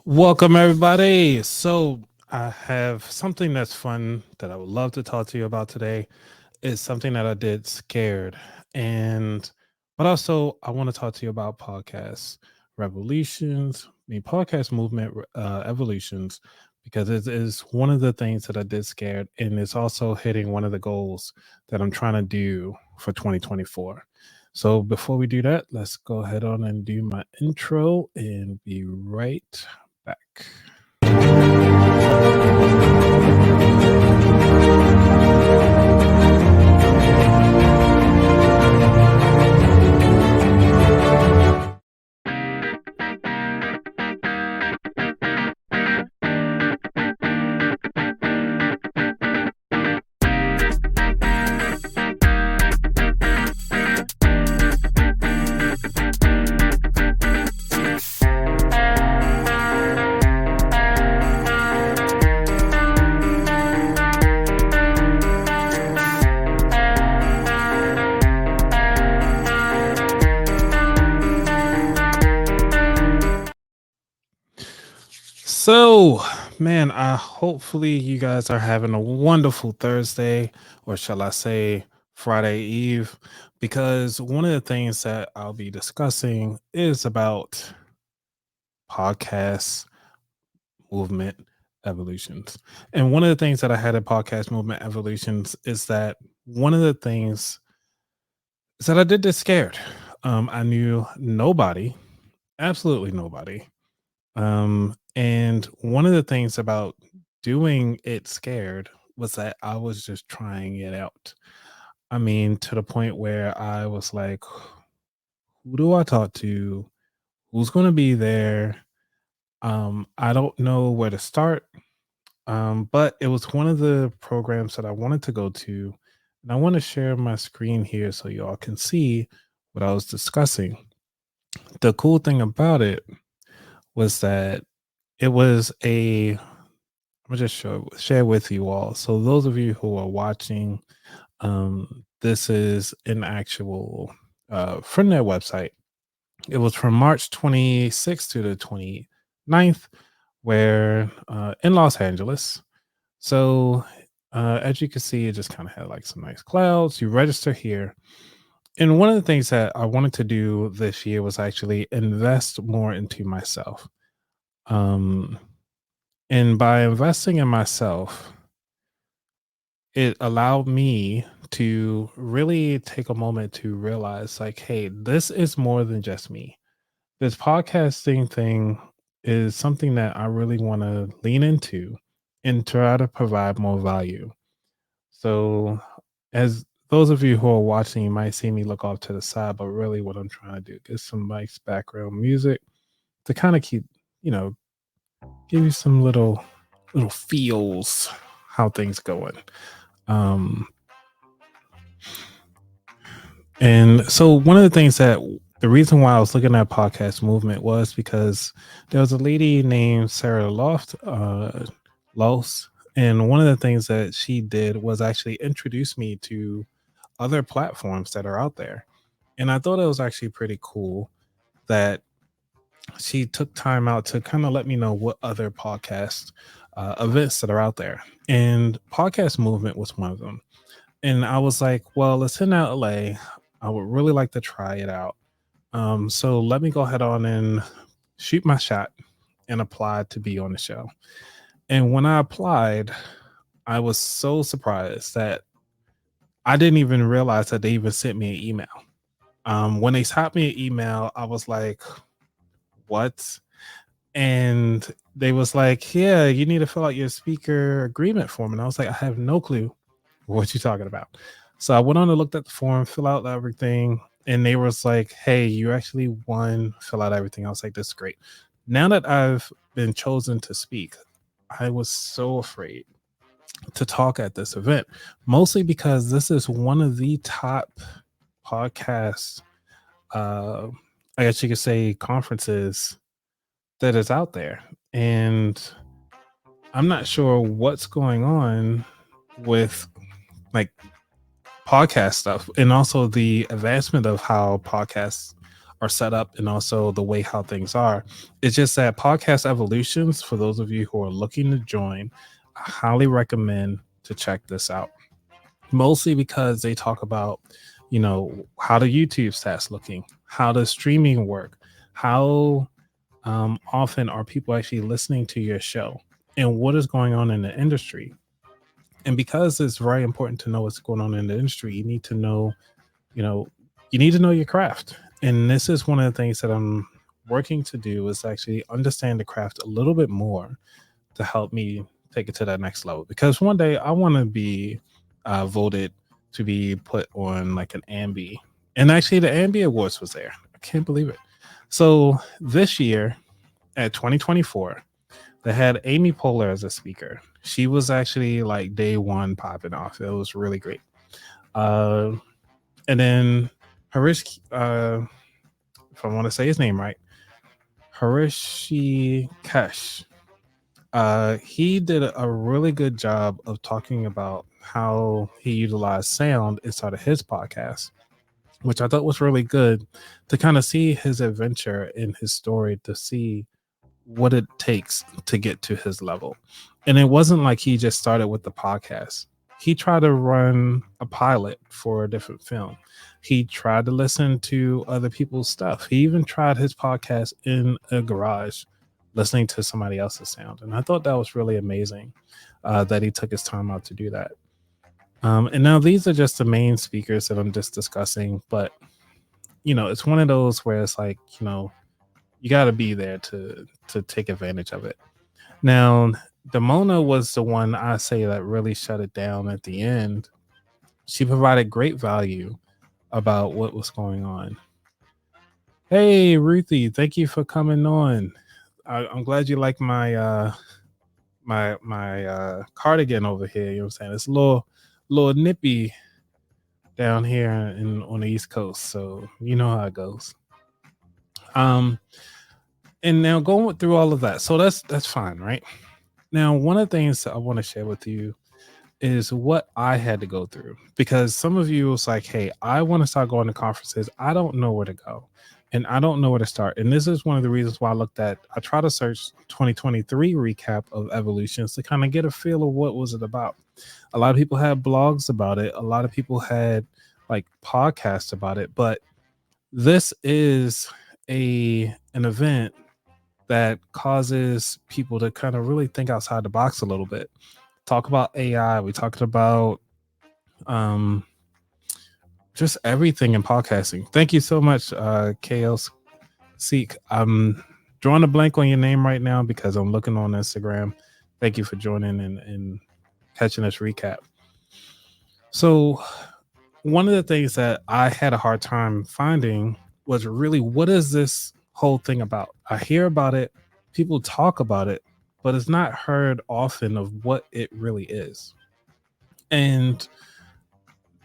Welcome, everybody. So, I have something that's fun that I would love to talk to you about today. It's something that I did scared, and but also I want to talk to you about podcast revolutions, podcast movement evolutions, because it is one of the things that I did scared, and it's also hitting one of the goals that I'm trying to do for 2024. So before we do that, let's go ahead on and do my intro and be right back. So, man, I hopefully you guys are having a wonderful Thursday, or shall I say Friday Eve, because one of the things that I'll be discussing is about podcast movement evolutions. And one of the things that I had at podcast movement evolutions is that one of the things is that I did this scared. I knew nobody, absolutely nobody. And one of the things about doing it scared was that I was just trying it out. I mean, to the point where I was like, who do I talk to? Who's going to be there? I don't know where to start. But it was one of the programs that I wanted to go to. And I want to share my screen here so y'all can see what I was discussing. The cool thing about it was that it was a I'm gonna just share with you all. So those of you who are watching, this is an actual from their website. It was from March 26th to the 29th, where in Los Angeles. So as you can see, it just kind of had like some nice clouds. You register here. And one of the things that I wanted to do this year was actually invest more into myself. Um, and by investing in myself, it allowed me to really take a moment to realize like, hey, this is more than just me. This podcasting thing is something that I really want to lean into and try to provide more value. So, as those of you who are watching, you might see me look off to the side, but really what I'm trying to do is some nice background music to kind of keep, you know, give you some little feels how things going. Um, And so one of the things that the reason why I was looking at podcast movement was because there was a lady named Sarah Los, and one of the things that she did was actually introduce me to other platforms that are out there. And I thought it was actually pretty cool that she took time out to kind of let me know what other podcast events that are out there. And podcast movement was one of them. And I was like, well, it's in LA. I would really like to try it out. So let me go ahead on and shoot my shot and apply to be on the show. And when I applied, I was so surprised that I didn't even realize that they even sent me an email. When they sent me an email, I was like, what? And they was like, yeah, you need to fill out your speaker agreement form. And I was like, I have no clue what you talking about. So I went on and looked at the form, fill out everything, and they was like, hey, you actually won, fill out everything. I was like, this is great. Now that I've been chosen to speak, I was so afraid to talk at this event, mostly because this is one of the top podcasts, uh, I guess you could say conferences that is out there. And I'm not sure what's going on with like podcast stuff and also the advancement of how podcasts are set up and also the way how things are. It's just that Podcast Evolutions, for those of you who are looking to join, I highly recommend to check this out. Mostly because they talk about, how the YouTube stats looking, how does streaming work, how often are people actually listening to your show, and what is going on in the industry. And because it's very important to know what's going on in the industry, you know, you need to know your craft. And this is one of the things that I'm working to do is actually understand the craft a little bit more to help me take it to that next level. Because one day I want to be voted to be put on like an Ambi. And actually, the Ambi Awards was there. I can't believe it. So this year at 2024, they had Amy Poehler as a speaker. She was actually like day one popping off. It was really great. Uh, and then Harish, if I want to say his name right, Harishi Kesh. He did a really good job of talking about how he utilized sound inside of his podcast, which I thought was really good to kind of see his adventure in his story, to see what it takes to get to his level. And it wasn't like he just started with the podcast. He tried to run a pilot for a different film. He tried to listen to other people's stuff. He even tried his podcast in a garage, listening to somebody else's sound. And I thought that was really amazing that he took his time out to do that. And now these are just the main speakers that I'm just discussing. But, it's one of those where it's like, you got to be there to take advantage of it. Now, Damona was the one I say that really shut it down at the end. She provided great value about what was going on. Hey, Ruthie, thank you for coming on. I'm glad you like my my cardigan over here. You know what I'm saying? It's a little nippy down here on the East Coast, so you know how it goes. And now going through all of that, so that's fine, right? Now, one of the things that I want to share with you is what I had to go through, because some of you was like, hey, I want to start going to conferences. I don't know where to go and I don't know where to start. And this is one of the reasons why I try to search 2023 recap of Evolutions to kind of get a feel of what was it about. A lot of people had blogs about it. A lot of people had like podcasts about it, but this is an event that causes people to kind of really think outside the box a little bit. Talk about AI. We talked about just everything in podcasting. Thank you so much, KL Seek. I'm drawing a blank on your name right now because I'm looking on Instagram. Thank you for joining and catching this recap. So one of the things that I had a hard time finding was really, what is this whole thing about? I hear about it, people talk about it, but it's not heard often of what it really is. And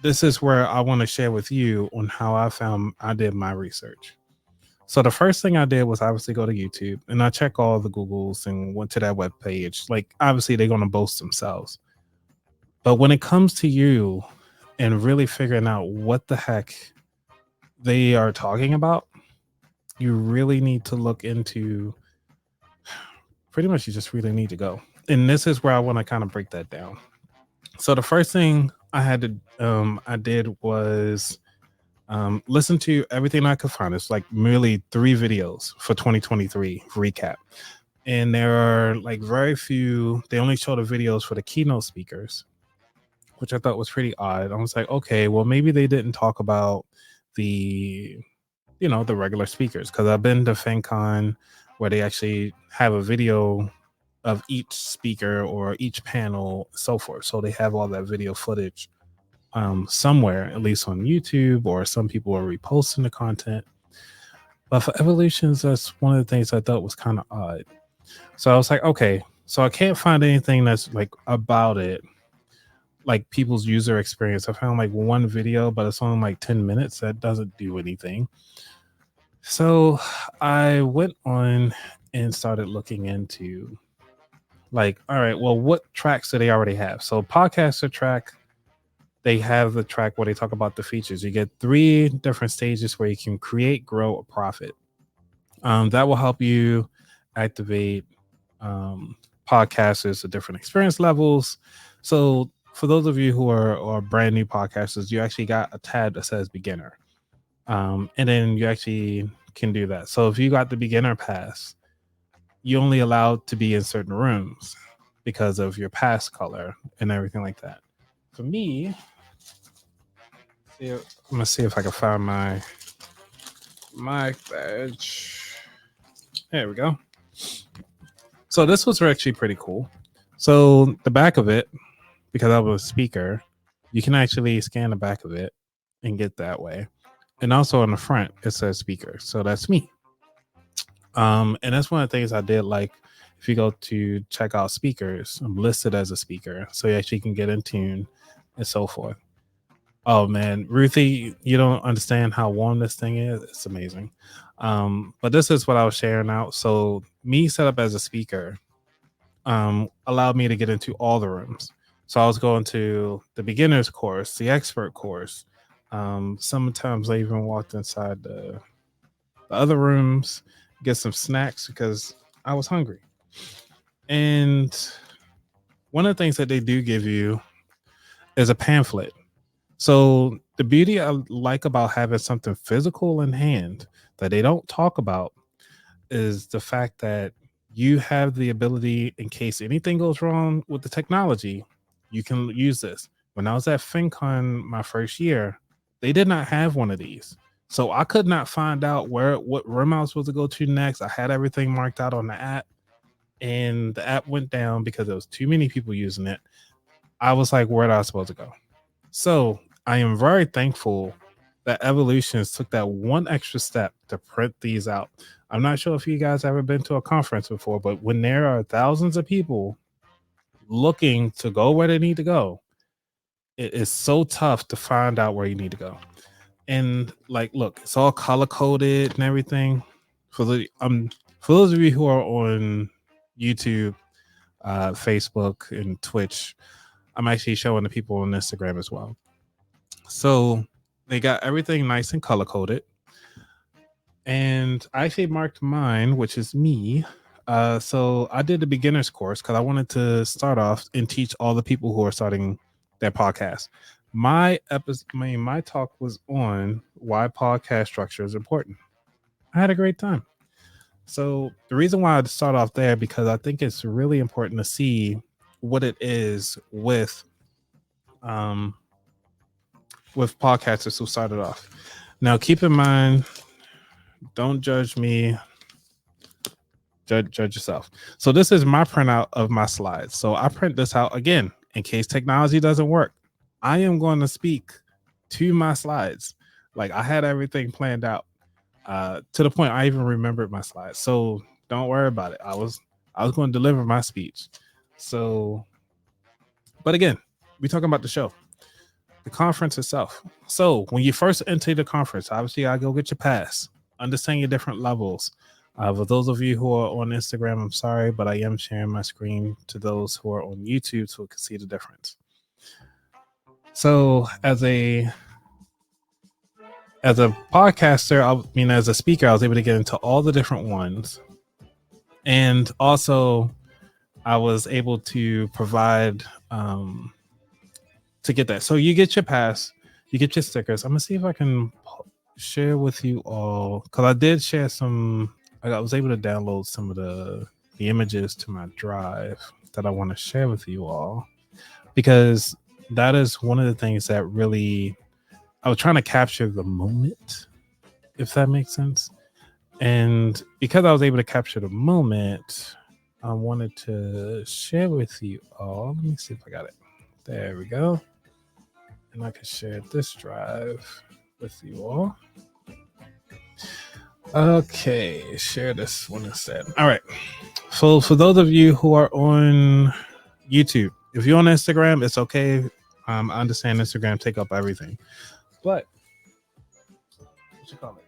this is where I want to share with you on how I did my research. So the first thing I did was obviously go to YouTube and I check all the Googles and went to that web page. Like, obviously they're going to boast themselves. But when it comes to you and really figuring out what the heck they are talking about, you really need to look into, pretty much you just really need to go. And this is where I want to kind of break that down. So the first thing I did was listen to everything I could find. It's like merely 3 videos for 2023 recap. And there are like very few, they only show the videos for the keynote speakers, which I thought was pretty odd. I was like, okay, well, maybe they didn't talk about the regular speakers, because I've been to FanCon where they actually have a video of each speaker or each panel, so forth. So they have all that video footage somewhere, at least on YouTube, or some people are reposting the content. But for Evolutions, that's one of the things I thought was kind of odd. So I was like, okay, so I can't find anything that's like about it, like people's user experience. I found like one video, but it's only like 10 minutes. That doesn't do anything. So I went on and started looking into, like, all right, well, what tracks do they already have? So Podcaster track, they have the track where they talk about the features. You get 3 different stages where you can create, grow, or profit. That will help you activate podcasters at different experience levels. So for those of you who are brand new podcasters, you actually got a tab that says beginner. And then you actually can do that. So if you got the beginner pass, you only allowed to be in certain rooms because of your pass color and everything like that. For me, I'm gonna see if I can find my badge. There we go. So this was actually pretty cool. So the back of it, because I was a speaker, you can actually scan the back of it and get that way. And also on the front, it says speaker. So that's me. And that's one of the things I did. Like, if you go to check out speakers, I'm listed as a speaker, so you actually can get in tune and so forth. Oh man, Ruthie, you don't understand how warm this thing is. It's amazing. But this is what I was sharing out. So me set up as a speaker allowed me to get into all the rooms. So I was going to the beginner's course, the expert course. Sometimes I even walked inside the other rooms, get some snacks because I was hungry. And one of the things that they do give you is a pamphlet. So the beauty I like about having something physical in hand that they don't talk about is the fact that you have the ability, in case anything goes wrong with the technology, you can use this. When I was at FinCon my first year, they did not have one of these. So I could not find out what room I was supposed to go to next. I had everything marked out on the app, and the app went down because there was too many people using it. I was like, where am I supposed to go? So I am very thankful that Evolutions took that one extra step to print these out. I'm not sure if you guys ever been to a conference before, but when there are thousands of people looking to go where they need to go, it is so tough to find out where you need to go. And like, look, it's all color coded and everything. For those of you who are on YouTube, Facebook, and Twitch, I'm actually showing the people on Instagram as well. So they got everything nice and color coded. And I actually marked mine, which is me. So I did the beginner's course because I wanted to start off and teach all the people who are starting their podcast. My talk was on why podcast structure is important. I had a great time. So the reason why I'd start off there, because I think it's really important to see what it is with podcasters who started off. Now, keep in mind, don't judge me. Judge yourself. So this is my printout of my slides. So I print this out again in case technology doesn't work. I am going to speak to my slides. Like, I had everything planned out to the point I even remembered my slides. So don't worry about it. I was going to deliver my speech. So, but again, we're talking about the show, the conference itself. So when you first enter the conference, obviously you gotta go get your pass, understand your different levels. For those of you who are on Instagram, I'm sorry, but I am sharing my screen to those who are on YouTube so we can see the difference. So as a podcaster, as a speaker, I was able to get into all the different ones. And also I was able to provide to get that. So you get your pass, you get your stickers. I'm gonna see if I can share with you all, because I did share some. I was able to download some of the images to my drive that I want to share with you all, because that is one of the things that really I was trying to capture the moment, if that makes sense. And because I was able to capture the moment, I wanted to share with you all. Let me see if I got it. There we go. And I can share this drive with you all. Okay, share this one instead. All right. So for those of you who are on YouTube, if you're on Instagram, it's okay. I understand Instagram take up everything. But what you call it?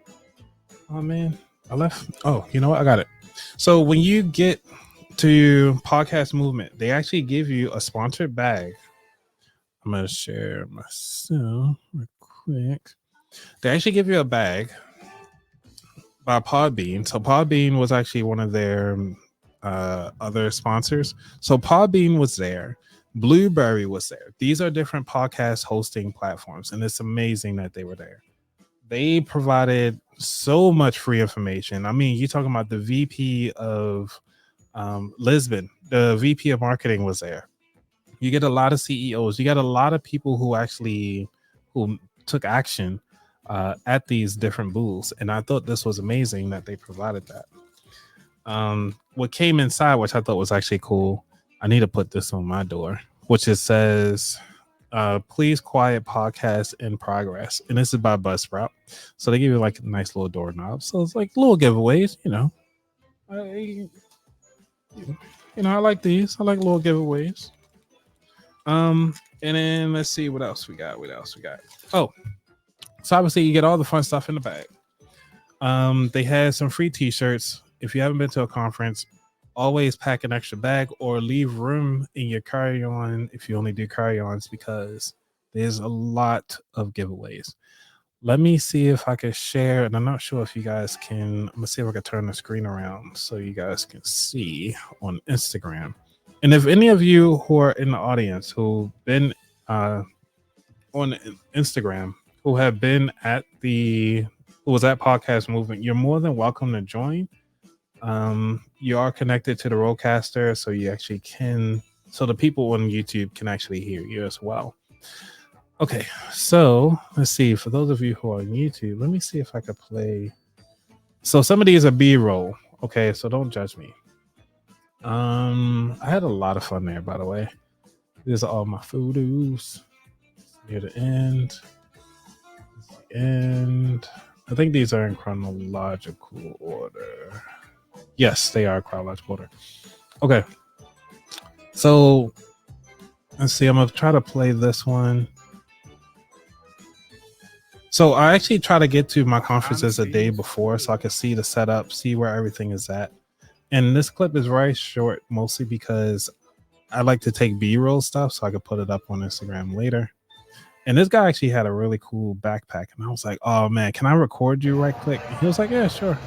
Oh man, I left. Oh, you know what? I got it. So when you get to Podcast Movement, they actually give you a sponsored bag. I'm gonna share myself real quick. They actually give you a bag by Podbean. So Podbean was actually one of their other sponsors. So Podbean was there. Blueberry was there. These are different podcast hosting platforms, and it's amazing that they were there. They provided so much free information. I mean, you're talking about the VP of Lisbon, the VP of marketing was there. You get a lot of CEOs. You got a lot of people who took action at these different booths, and I thought this was amazing that they provided that. What came inside, which I thought was actually cool. I need to put this on my door, which it says, "Please quiet podcast in progress," and this is by Buzzsprout. So they give you like a nice little doorknob. So it's like little giveaways, you know. I, I like these. I like little giveaways. And then let's see what else we got. Oh, so obviously you get all the fun stuff in the bag. They had some free t-shirts. If you haven't been to a conference, always pack an extra bag or leave room in your carry-on if you only do carry-ons, because there's a lot of giveaways. Let me see if I can share, and I'm not sure if you guys can. I'm gonna see if I can turn the screen around so you guys can see on Instagram. And if any of you who are in the audience who've been on Instagram, who have been at who was at Podcast Movement, you're more than welcome to join. You are connected to the Rodecaster, so you actually can. So the people on YouTube can actually hear you as well. Okay, so let's see. For those of you who are on YouTube, let me see if I could play. So some of these are B-roll. Okay, so don't judge me. I had a lot of fun there, by the way. These are all my photos near the end. And I think these are in chronological order. Yes, they are chronological order. Okay. So let's see. I'm going to try to play this one. So I actually try to get to my conferences a day before so I can see the setup, see where everything is at. And this clip is very short, mostly because I like to take B-roll stuff so I could put it up on Instagram later. And this guy actually had a really cool backpack. And I was like, oh, man, can I record you right quick? And he was like, yeah, sure.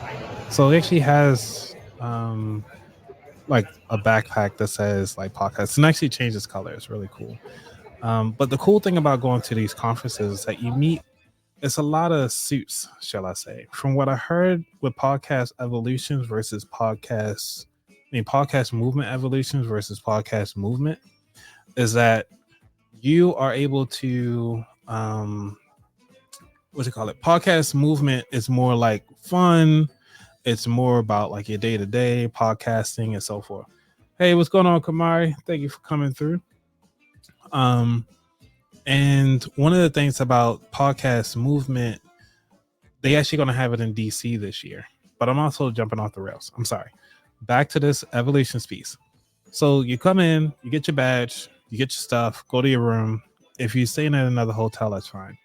So he actually has like a backpack that says like podcast, and actually changes color. It's really cool. But the cool thing about going to these conferences is that you meet, it's a lot of suits, shall I say. From what I heard with podcast evolutions versus podcast movement evolutions versus podcast movement, is that you are able to podcast movement is more like fun. It's more about like your day-to-day podcasting and so forth. Hey, what's going on, Kamari? Thank you for coming through. And one of the things about podcast movement, they actually going to have it in DC this year, but I'm also jumping off the rails. I'm sorry. Back to this evolutions piece. So you come in, you get your badge, you get your stuff, go to your room. If you're staying at another hotel, that's fine.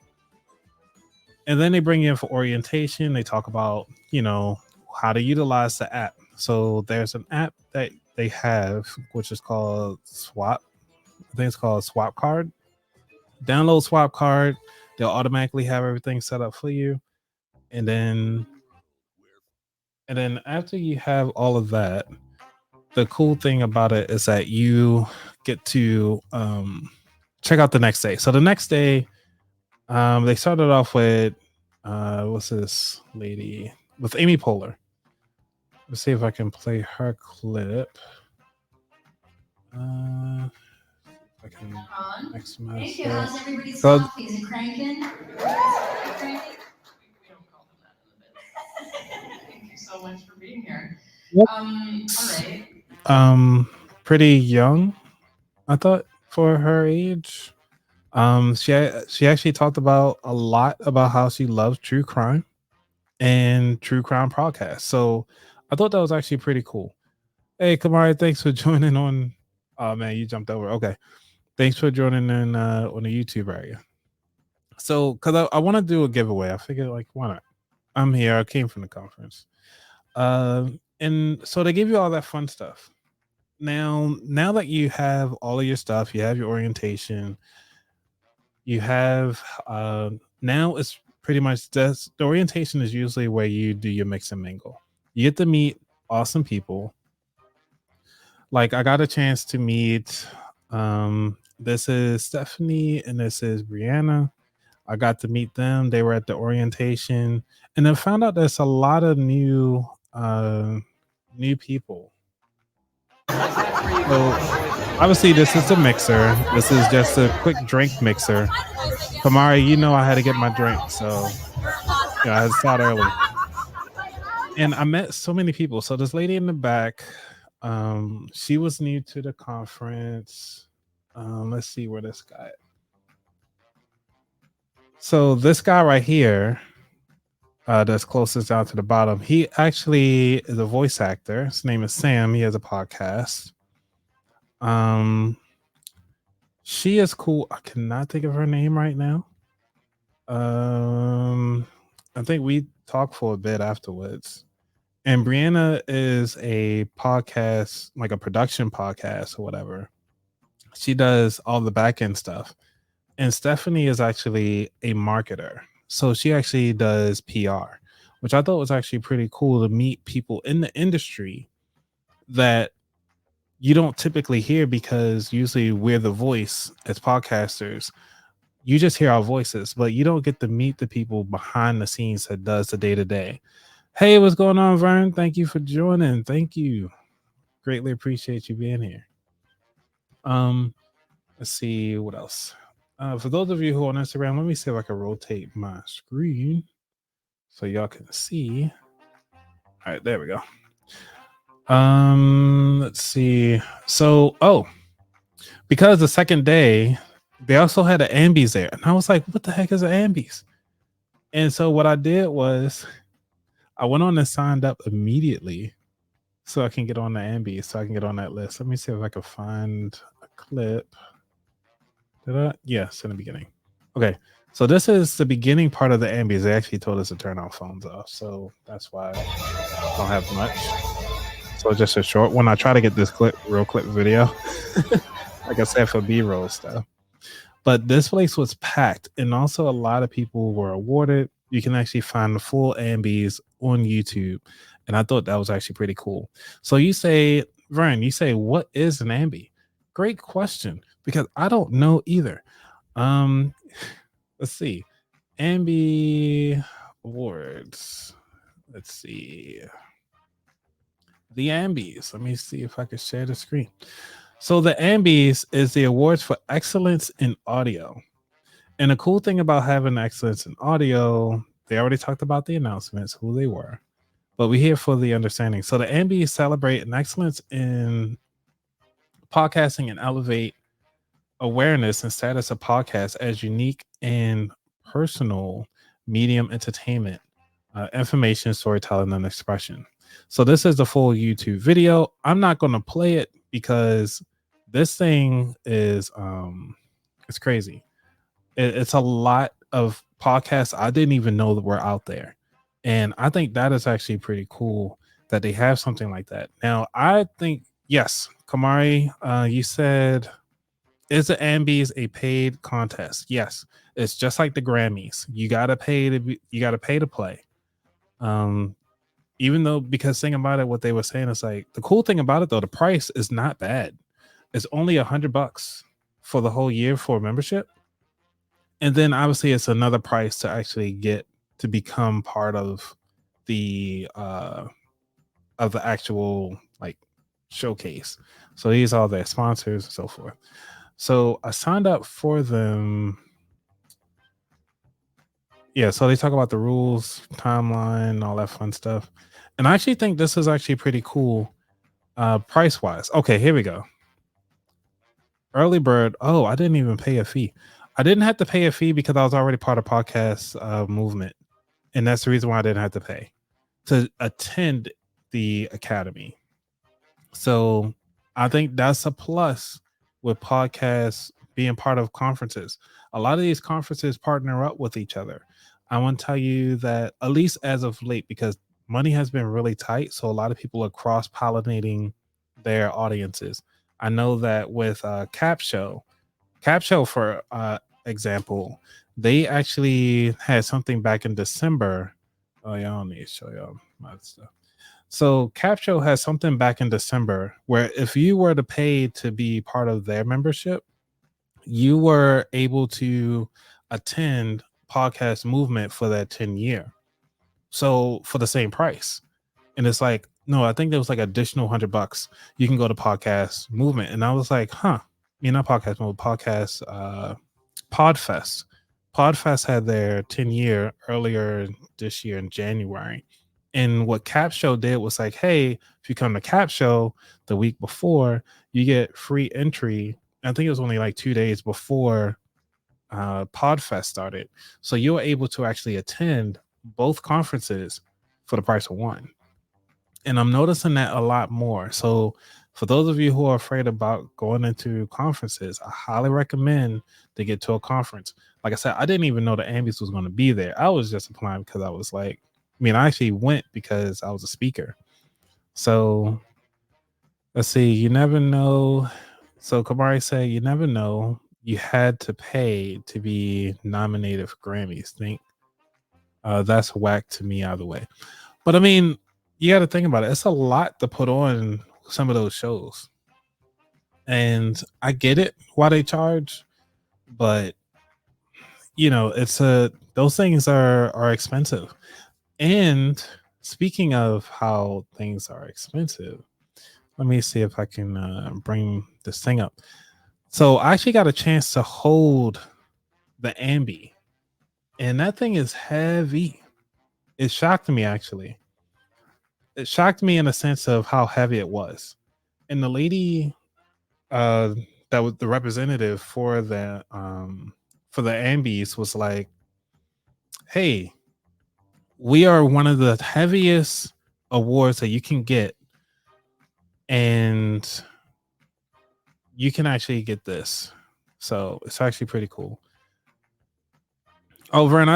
And then they bring you in for orientation. They talk about, how to utilize the app. So there's an app that they have, which is called Swap. I think it's called Swap Card. Download Swap Card. They'll automatically have everything set up for you. And then after you have all of that, the cool thing about it is that you get to check out the next day. So the next day, they started off with what's this lady? With Amy Poehler. Let's see if I can play her clip. I can maximize that. How's everybody's coffee? Is it cranking? Cranking? We don't call them that in the bit. Thank you so much for being here. Yep. All right. Pretty young, I thought, for her age. She actually talked about a lot about how she loves true crime and true crime podcasts. So I thought that was actually pretty cool. Hey, Kamari, thanks for joining on. Oh man, you jumped over. Okay, thanks for joining in on the YouTube area. So, because I want to do a giveaway, I figured like, why not? I'm here. I came from the conference, and so they give you all that fun stuff. Now that you have all of your stuff, you have your orientation. You have now it's pretty much just the orientation is usually where you do your mix and mingle. You get to meet awesome people. Like I got a chance to meet this is Stephanie and this is Brianna. I got to meet them. They were at the orientation and then found out there's a lot of new people. So obviously this is a mixer. This is just a quick drink mixer. Kamari, you know I had to get my drink, so I had to start early. And I met so many people. So this lady in the back, she was new to the conference. Let's see where this guy. So this guy right here, that's closest down to the bottom, he actually is a voice actor. His name is Sam. He has a podcast. She is cool. I cannot think of her name right now. I think we talked for a bit afterwards. And Brianna is a podcast, like a production podcast or whatever. She does all the back end stuff. And Stephanie is actually a marketer. So she actually does PR, which I thought was actually pretty cool to meet people in the industry that you don't typically hear, because usually we're the voice as podcasters. You just hear our voices, but you don't get to meet the people behind the scenes that does the day to day. Hey, what's going on, Vern? Thank you for joining. Thank you. Greatly appreciate you being here. Let's see what else. For those of you who are on Instagram, let me see if I can rotate my screen so y'all can see. All right, there we go. Let's see. So, because the second day, they also had an Ambies there. And I was like, what the heck is an Ambies? And so what I did was I went on and signed up immediately so I can get on the Ambies, so I can get on that list. Let me see if I can find a clip. Did I? Yes, in the beginning. Okay. So this is the beginning part of the Ambies. They actually told us to turn our phones off. So that's why I don't have much. So just a short one. I try to get this real clip video. Like I said, for B-roll stuff. But this place was packed, and also a lot of people were awarded. You can actually find the full Ambies on YouTube, and I thought that was actually pretty cool. So you say, Vern, what is an Ambie? Great question, because I don't know either. Let's see. Ambie awards. Let's see. The Ambies. Let me see if I can share the screen. So the Ambies is the awards for excellence in audio. And the cool thing about having excellence in audio, they already talked about the announcements, who they were, but we're here for the understanding. So the Ambies celebrate an excellence in podcasting and elevate awareness and status of podcasts as unique and personal medium entertainment, information, storytelling, and expression. So this is the full YouTube video. I'm not going to play it because this thing is it's crazy. It's a lot of podcasts I didn't even know that were out there. And I think that is actually pretty cool that they have something like that. Now, I think, yes, Kamari, you said, is the Ambies a paid contest? Yes, it's just like the Grammys. You gotta pay to play. Even though, because think about it, what they were saying is like, the cool thing about it though, the price is not bad. It's only $100 for the whole year for membership. And then obviously it's another price to actually get to become part of the actual like showcase. So these are their sponsors and so forth. So I signed up for them. Yeah, so they talk about the rules, timeline, all that fun stuff. And I actually think this is actually pretty cool price wise. Okay, here we go. Early bird. Oh, I didn't even pay a fee. I didn't have to pay a fee because I was already part of podcast movement. And that's the reason why I didn't have to pay to attend the academy. So I think that's a plus with podcasts being part of conferences. A lot of these conferences partner up with each other. I want to tell you that, at least as of late, because money has been really tight, so a lot of people are cross-pollinating their audiences. I know that with Cap Show for example, they actually had something back in December. Oh, yeah, I don't need to show y'all my stuff. So Capshow has something back in December where if you were to pay to be part of their membership, you were able to attend Podcast Movement for that 10-year. So for the same price. And it's like, no, I think there was like additional $100. You can go to Podcast Movement. And I was like, huh. Not Podcast Movement, Podfest. Podfest had their 10-year earlier this year in January. And what Capshow did was like, hey, if you come to Capshow the week before, you get free entry. I think it was only like 2 days before Podfest started. So you were able to actually attend both conferences for the price of one. And I'm noticing that a lot more. So for those of you who are afraid about going into conferences, I highly recommend to get to a conference. Like I said, I didn't even know the Ambies was going to be there. I was just applying because I was like, I actually went because I was a speaker. So let's see. You never know. So Kamari said, you never know. You had to pay to be nominated for Grammys. Think that's whack to me either way. But I mean, you got to think about it. It's a lot to put on some of those shows. And I get it why they charge, but it's those things are expensive. And speaking of how things are expensive, let me see if I can bring this thing up. So I actually got a chance to hold the Ambi, and that thing is heavy. It shocked me, actually. It shocked me in a sense of how heavy it was. And the lady that was the representative for the Ambies was like, hey, we are one of the heaviest awards that you can get, and you can actually get this. So it's actually pretty cool. Oh, Vern,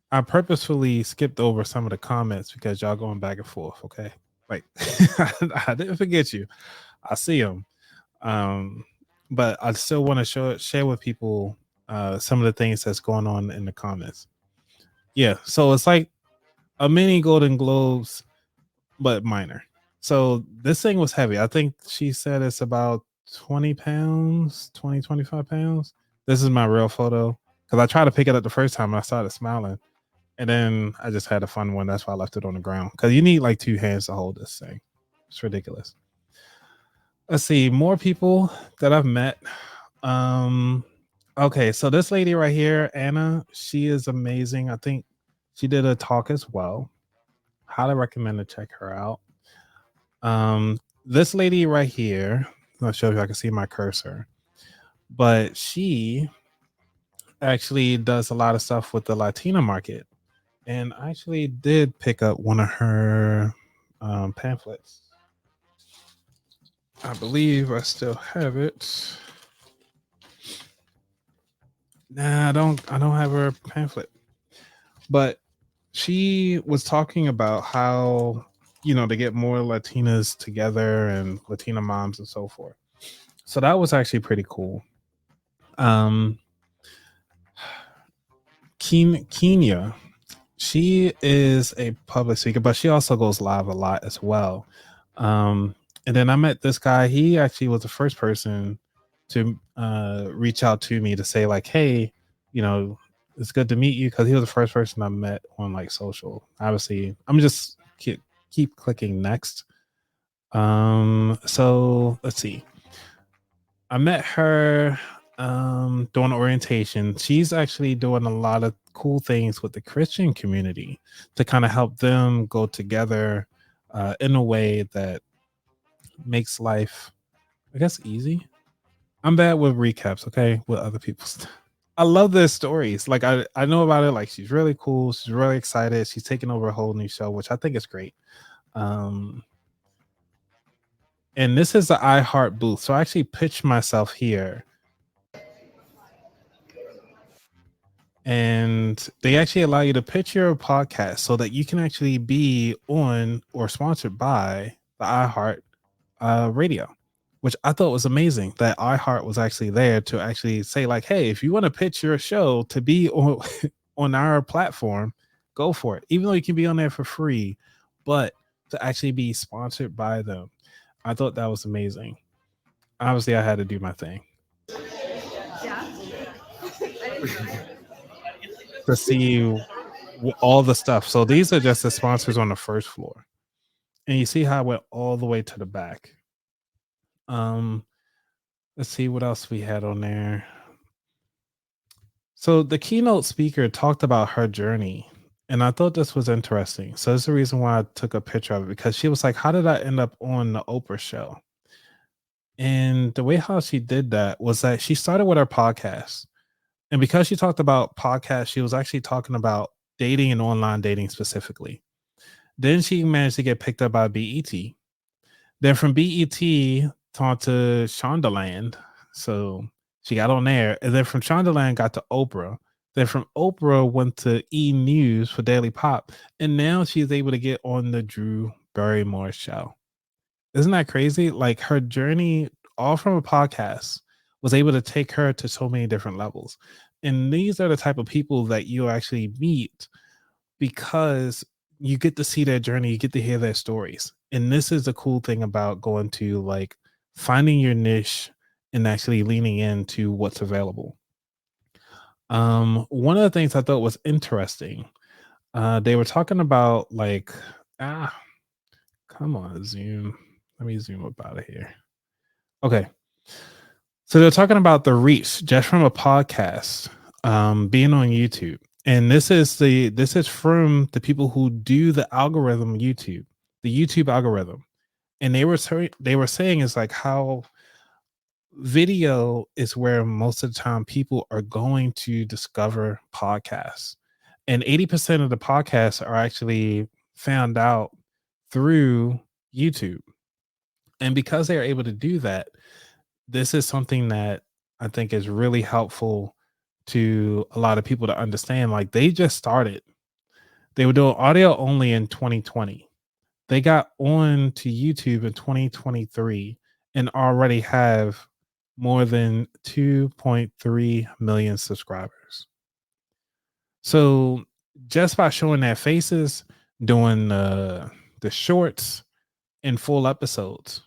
I purposefully skipped over some of the comments because y'all going back and forth. Okay, like I didn't forget you. I see them, but I still want to share with people some of the things that's going on in the comments. Yeah, so it's like a mini Golden Globes, but minor. So this thing was heavy. I think she said it's about 20 pounds, 25 pounds. This is my real photo because I tried to pick it up the first time and I started smiling. And then I just had a fun one. That's why I left it on the ground. Because you need like 2 hands to hold this thing. It's ridiculous. Let's see. More people that I've met. Okay, so this lady right here, Anna, she is amazing. I think she did a talk as well. Highly recommend to check her out. This lady right here, I'm not sure if I can see my cursor, but she actually does a lot of stuff with the Latina market. And I actually did pick up one of her pamphlets. I believe I still have it. Nah, I don't have her pamphlet. But she was talking about how, to get more Latinas together and Latina moms and so forth. So that was actually pretty cool. Kenya, she is a public speaker, but she also goes live a lot as well. And then I met this guy. He actually was the first person to reach out to me to say like, hey, it's good to meet you, because he was the first person I met on like social. Obviously, I'm just keep clicking next. So let's see. I met her doing orientation. She's actually doing a lot of cool things with the Christian community to kind of help them go together in a way that makes life, I guess, easy. I'm bad with recaps, okay, with other people's. I love their stories. Like I know about it. Like she's really cool. She's really excited. She's taking over a whole new show, which I think is great. And this is the iHeart booth. So I actually pitched myself here. And they actually allow you to pitch your podcast so that you can actually be on or sponsored by the iHeart radio. which I thought was amazing that iHeart was actually there to actually say like, hey, if you want to pitch your show to be on on our platform, go for it. Even though you can be on there for free, but to actually be sponsored by them, I thought that was amazing. Obviously, I had to do my thing to see all the stuff. So these are just the sponsors on the first floor, and you see how I went all the way to the back. Um, let's see what else we had on there. So the keynote speaker talked about her journey, and I thought this was interesting. So that's the reason why I took a picture of it, because she was like, "How did I end up on the Oprah show?" And the way how she did that was that she started with her podcast. And because she talked about podcasts, she was actually talking about dating and online dating specifically. Then she managed to get picked up by BET. Then from BET, talked to Shondaland. So she got on there. And then from Shondaland, got to Oprah. Then from Oprah, went to E! News for Daily Pop. And now she's able to get on the Drew Barrymore show. Isn't that crazy? Like her journey, all from a podcast, was able to take her to so many different levels. And these are the type of people that you actually meet because you get to see their journey, you get to hear their stories. And this is the cool thing about going to like finding your niche and actually leaning into what's available. One of the things I thought was interesting, they were talking about like, come on, Zoom. Let me zoom up out of here. Okay. So they're talking about the reach just from a podcast, being on YouTube. And this is from the people who do the algorithm YouTube, the YouTube algorithm. And they were saying it's like how video is where most of the time people are going to discover podcasts. And 80% of the podcasts are actually found out through YouTube. And because they are able to do that, this is something that I think is really helpful to a lot of people to understand. Like they just started, they were doing audio only in 2020. They got on to YouTube in 2023 and already have more than 2.3 million subscribers. So just by showing their faces, doing the shorts and full episodes,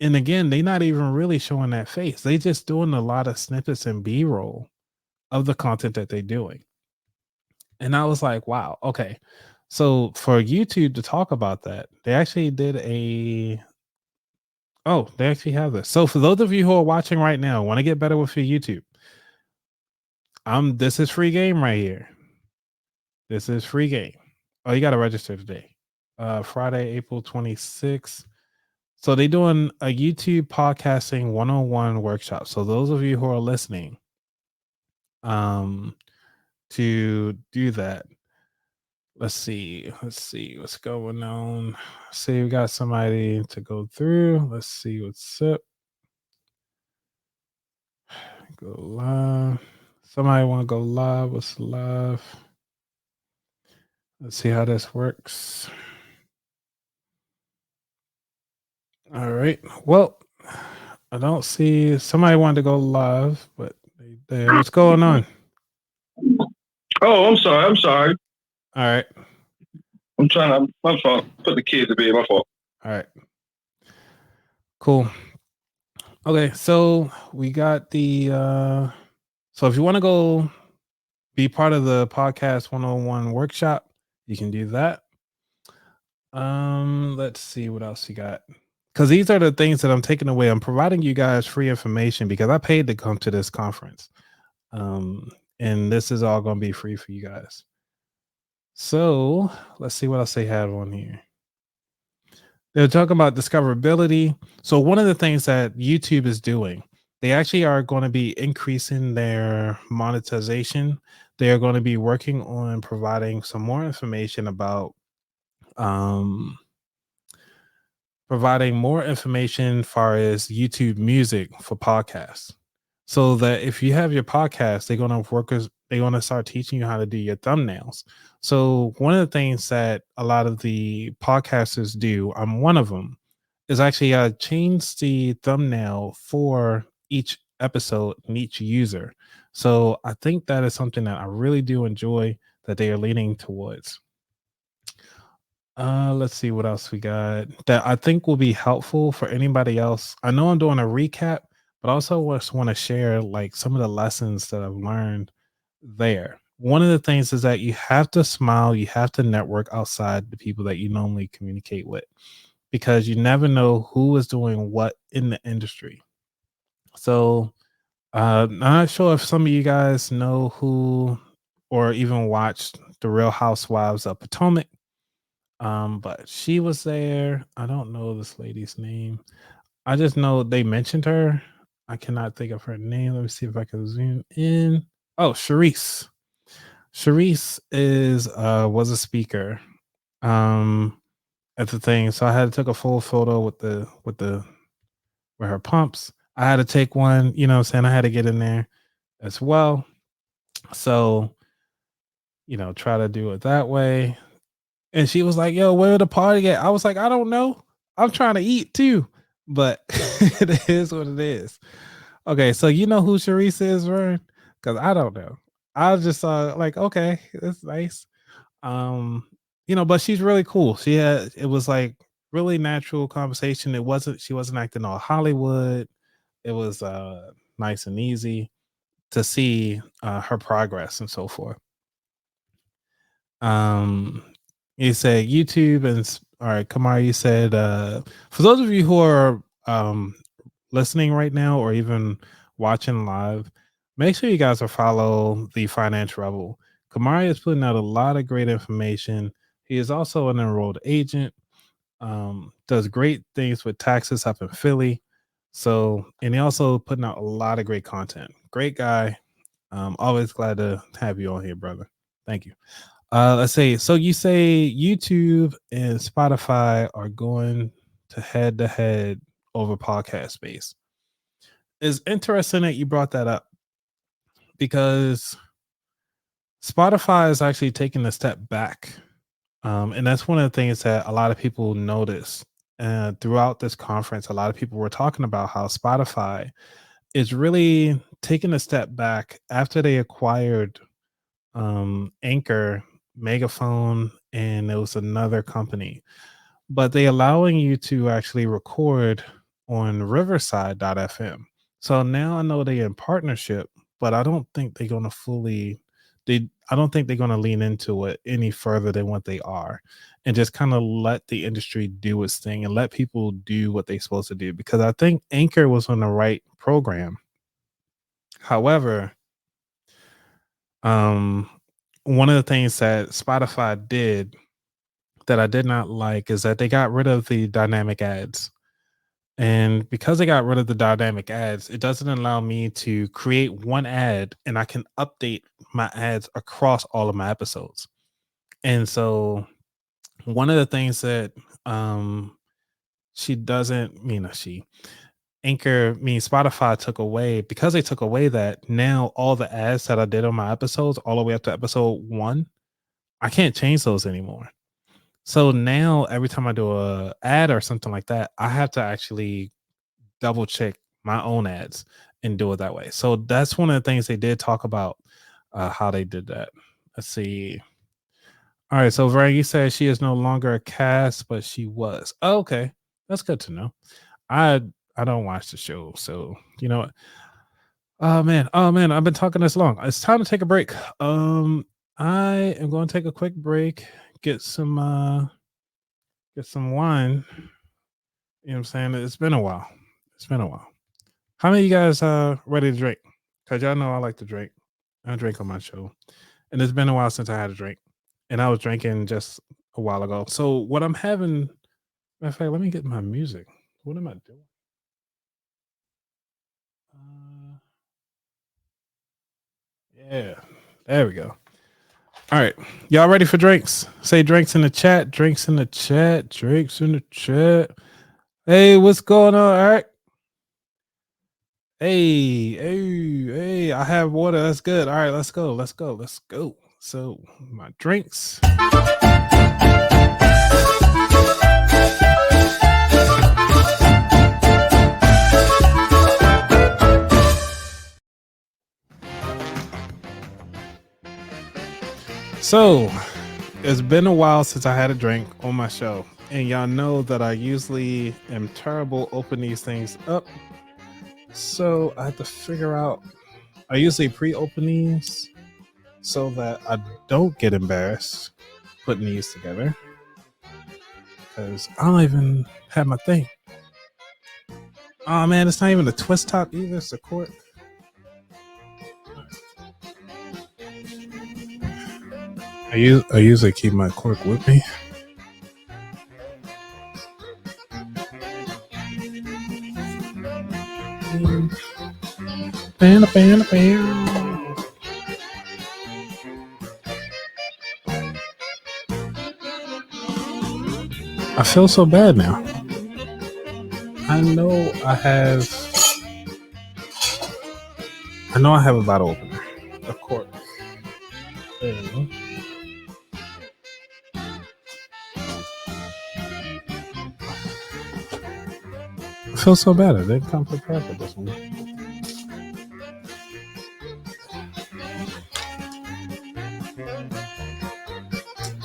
and again, they're not even really showing that face. They just doing a lot of snippets and B-roll of the content that they're doing. And I was like, wow, okay. So for YouTube to talk about that, they actually did they actually have this. So for those of you who are watching right now, want to get better with your YouTube, this is free game right here. This is free game. Oh, you got to register today. Friday, April 26th. So they're doing a YouTube podcasting 101 workshop. So those of you who are listening, to do that, let's see what's going on. See, we got somebody to go through. Let's see what's up. Go live. Somebody want to go live? What's live? Let's see how this works. All right. Well, I don't see somebody wanted to go live, but what's going on? Oh, I'm sorry. All right. I'm trying to, my fault. Put the kids to bed, my fault. All right. Cool. Okay, so we got the so if you want to go be part of the podcast 101 workshop, you can do that. Let's see what else you got. Because these are the things that I'm taking away. I'm providing you guys free information because I paid to come to this conference. And this is all going to be free for you guys. So let's see what else they have on here. They're talking about discoverability. So one of the things that YouTube is doing, they actually are going to be increasing their monetization. They are going to be working on providing some more information about providing more information as far as YouTube music for podcasts. So that if you have your podcast, they're going to start teaching you how to do your thumbnails. So one of the things that a lot of the podcasters do, I'm one of them, is actually changed the thumbnail for each episode and each user. So I think that is something that I really do enjoy that they are leaning towards. Let's see what else we got that I think will be helpful for anybody else. I know I'm doing a recap, but I also just want to share like some of the lessons that I've learned there. One of the things is that you have to smile, you have to network outside the people that you normally communicate with because you never know who is doing what in the industry. So, I'm not sure if some of you guys know who or even watched The Real Housewives of Potomac. But she was there. I don't know this lady's name. I just know they mentioned her. I cannot think of her name. Let me see if I can zoom in. Oh, Sharice. Sharice is was a speaker at the thing. So I had to take a full photo with her pumps. I had to take one, you know what I'm saying? I had to get in there as well. So, you know, try to do it that way. And she was like, "Yo, where the party at?" I was like, "I don't know. I'm trying to eat too." But it is what it is. Okay, so you know who Sharice is, Vern? Because I don't know. I just saw like, okay, that's nice. Um, you know, but she's really cool. It was like really natural conversation. She wasn't acting all Hollywood. It was nice and easy to see her progress and so forth. You said YouTube and all right, Kamar, you said for those of you who are listening right now or even watching live, make sure you guys are follow the Finance Rebel. Kamari is putting out a lot of great information. He is also an enrolled agent, does great things with taxes up in Philly. So, and he also putting out a lot of great content. Great guy. Always glad to have you on here, brother. Thank you. Let's see. So you say YouTube and Spotify are going to head over podcast space. It's interesting that you brought that up because Spotify is actually taking a step back. And that's one of the things that a lot of people notice. Throughout this conference, a lot of people were talking about how Spotify is really taking a step back after they acquired Anchor, Megaphone, and there was another company. But they allowing you to actually record on Riverside.fm. So now I know they're in partnership, but I don't think they're going to I don't think they're going to lean into it any further than what they are and just kind of let the industry do its thing and let people do what they're supposed to do. Because I think Anchor was on the right program. However, one of the things that Spotify did that I did not like is that they got rid of the dynamic ads. And because they got rid of the dynamic ads, it doesn't allow me to create one ad and I can update my ads across all of my episodes. And so one of the things that Spotify took away, because they took away that, now all the ads that I did on my episodes all the way up to episode 1, I can't change those anymore. So now every time I do a ad or something like that, I have to actually double check my own ads and do it that way. So that's one of the things they did talk about, how they did that. Let's see. All right. So Varagi says she is no longer a cast, but she was. Oh, okay. That's good to know. I don't watch the show. So, you know what? Oh man. I've been talking this long. It's time to take a break. I am going to take a quick break, get some wine. You know what I'm saying? It's been a while. How many of you guys ready to drink? Because y'all know I like to drink. I drink on my show. And it's been a while since I had a drink. And I was drinking just a while ago. So what I'm having, matter of fact, let me get my music. What am I doing? Yeah, there we go. All right. Y'all ready for drinks? Say drinks in the chat. Drinks in the chat. Drinks in the chat. Hey, what's going on? All right. Hey, I have water. That's good. All right, let's go. So, my drinks. So it's been a while since I had a drink on my show, and y'all know that I usually am terrible open these things up. So I have to figure out. I usually pre-open these so that I don't get embarrassed putting these together, because I don't even have my thing. Oh man, it's not even a twist top either. It's a cork. I usually keep my cork with me. Bam, bam, bam. I feel so bad now. I know I have a bottle opener, a cork. There we go. I feel so bad. I didn't come prepared for this one.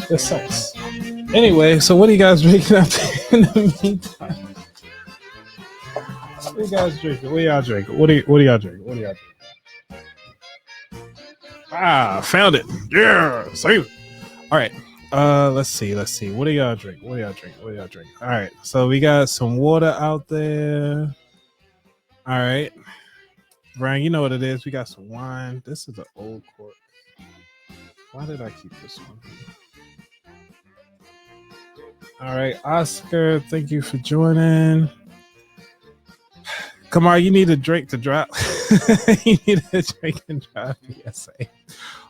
This sucks. Anyway, so what are you guys drinking out there in the meantime? What are you guys drinking? What are y'all drinking? What are y'all drinking? What are y'all drinking? Ah, found it. Yeah, save it. All right. Let's see. What do y'all drink? What do y'all drink? All right. So we got some water out there. All right. Brian, you know what it is. We got some wine. This is an old cork. Why did I keep this one? All right, Oscar, thank you for joining. Kamar, you need a drink to drop. You need a drink and drive PSA.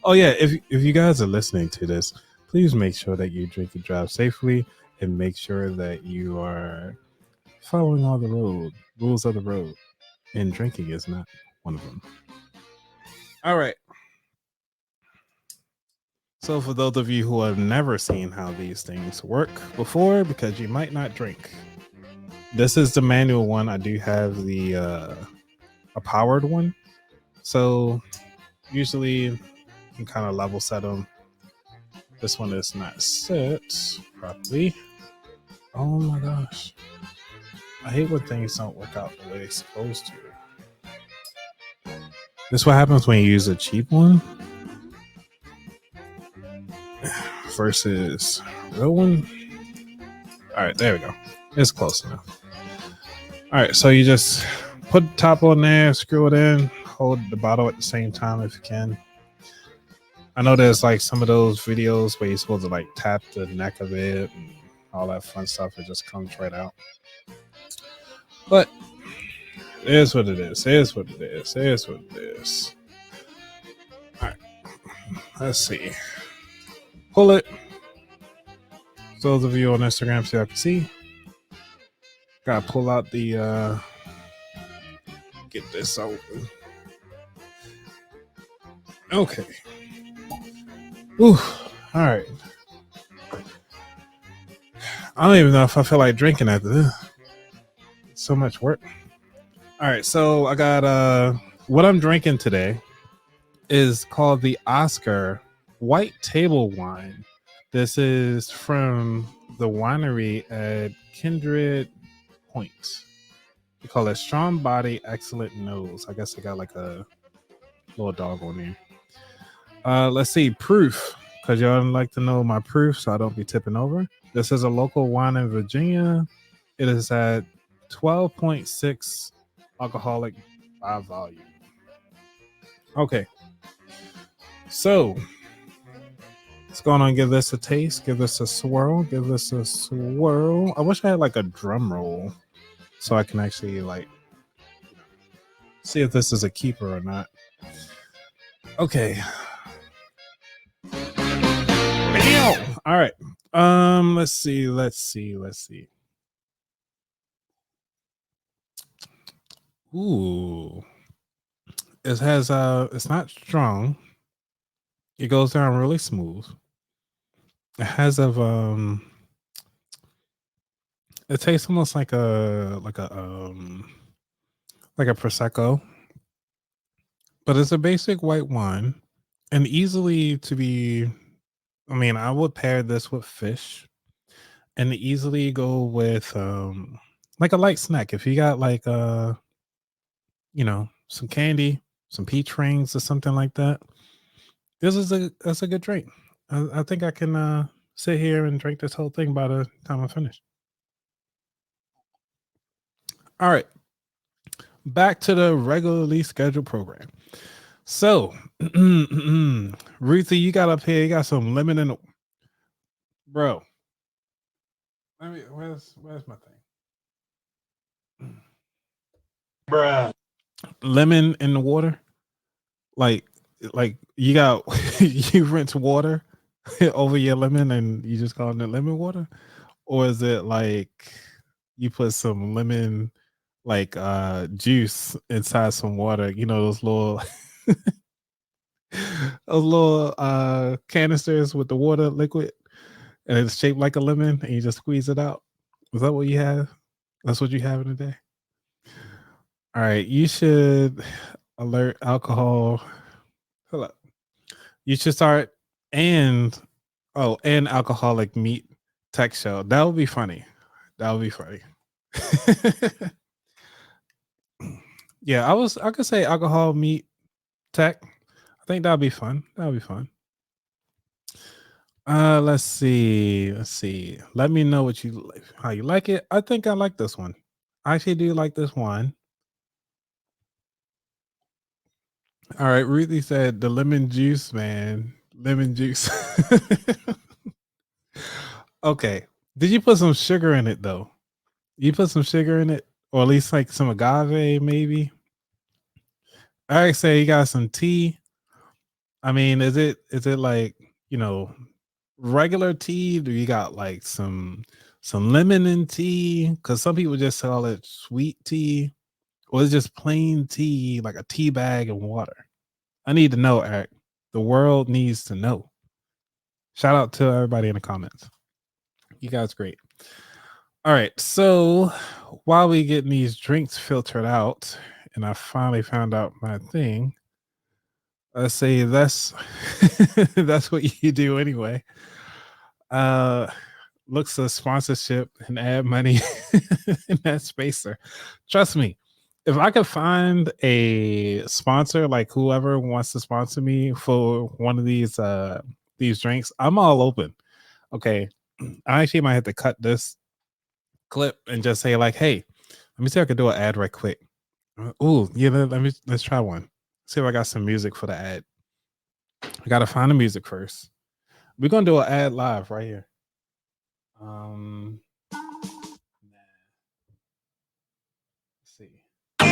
Oh yeah, if you guys are listening to this, please make sure that you drink and drive safely, and make sure that you are following all the rules of the road. And drinking is not one of them. All right. So for those of you who have never seen how these things work before, because you might not drink, this is the manual one. I do have the a powered one. So usually you can kind of level set them. This one is not set properly. Oh my gosh. I hate when things don't work out the way they're supposed to. This is what happens when you use a cheap one versus real one. All right, there we go. It's close enough. All right, so you just put the top on there, screw it in, hold the bottle at the same time if you can. I know there's like some of those videos where you're supposed to like tap the neck of it and all that fun stuff. It just comes right out. But it is what it is. It is what it is. It is what it is. All right, let's see. Pull it. Those of you on Instagram, so I can see. Gotta pull out the get this open. Okay. Ooh. All right. I don't even know if I feel like drinking after this. So much work. All right, so I got what I'm drinking today is called the Oscar White Table Wine. This is from the winery at Kindred Point. We call it Strong Body, Excellent Nose. I guess they got like a little dog on there. Let's see, proof, because y'all like to know my proof, so I don't be tipping over. This is a local wine in Virginia. It is at 12.6 alcoholic by volume. Okay. So let's go on and give this a taste. Give this a swirl. Give this a swirl. I wish I had like a drum roll so I can actually like see if this is a keeper or not. Okay. All right. Let's see. Ooh. It has it's not strong. It goes down really smooth. It has it tastes almost like a prosecco, but it's a basic white wine and easily to be I mean, I would pair this with fish and easily go with like a light snack. If you got like some candy, some peach rings or something like that. That's a good drink. I think I can sit here and drink this whole thing by the time I finish. All right. Back to the regularly scheduled program. So, Ruthie, you got up here, you got some lemon in the bro. Where's my thing? Bruh. Lemon in the water? Like you got you rinse water over your lemon and you just call it lemon water? Or is it like you put some lemon like juice inside some water, those little those little canisters with the water liquid and it's shaped like a lemon and you just squeeze it out? Is that what you have? That's what you have in a day? All right, you should alert alcohol. Hold up. You should start and alcoholic meat tech show. That would be funny. That would be funny. Yeah, I could say alcohol meat tech. I think that'd be fun. That'd be fun. Let's see. Let me know how you like it. I think I like this one. I actually do like this one. All right, Ruthie said the lemon juice, man. Lemon juice. Okay. Did you put some sugar in it though? You put some sugar in it, or at least like some agave, maybe. I say you got some tea. I mean, is it like regular tea? Do you got like some lemon in tea? Because some people just call it sweet tea, or it's just plain tea, like a tea bag and water. I need to know, Eric. The world needs to know. Shout out to everybody in the comments. You guys great. All right, so while we getting these drinks filtered out, and I finally found out my thing. Let's say that's that's what you do anyway. Looks a sponsorship and add money in that spacer. Trust me, if I could find a sponsor, like whoever wants to sponsor me for one of these drinks, I'm all open. Okay, I actually might have to cut this clip and just say like, hey, let me see if I can do an ad right quick. Oh, yeah, let's try one. See if I got some music for the ad. I gotta find the music first. We're gonna do an ad live right here. Let's see. All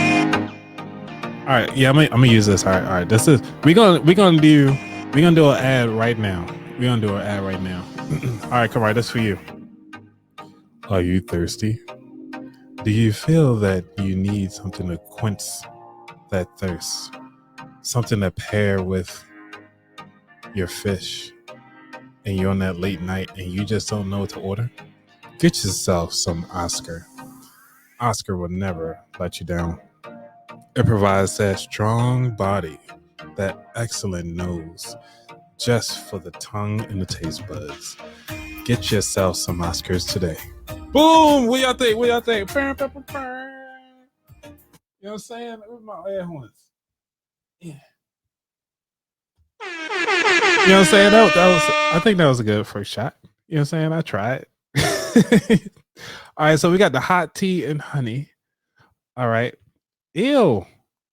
right, yeah, I'm gonna use this. All right. This is we're gonna do an ad right now. We're gonna do an ad right now. All right, come on, this for you. Are you thirsty? Do you feel that you need something to quench that thirst? Something to pair with your fish, and you're on that late night and you just don't know what to order? Get yourself some Oscar. Oscar will never let you down. It provides that strong body, that excellent nose, just for the tongue and the taste buds. Get yourself some Oscars today. Boom! What y'all think? You know what I'm saying? Where's my air horns? Yeah. You know what I'm saying? That was I think that was a good first shot. You know what I'm saying? I tried. All right, so we got the hot tea and honey. All right. Ew.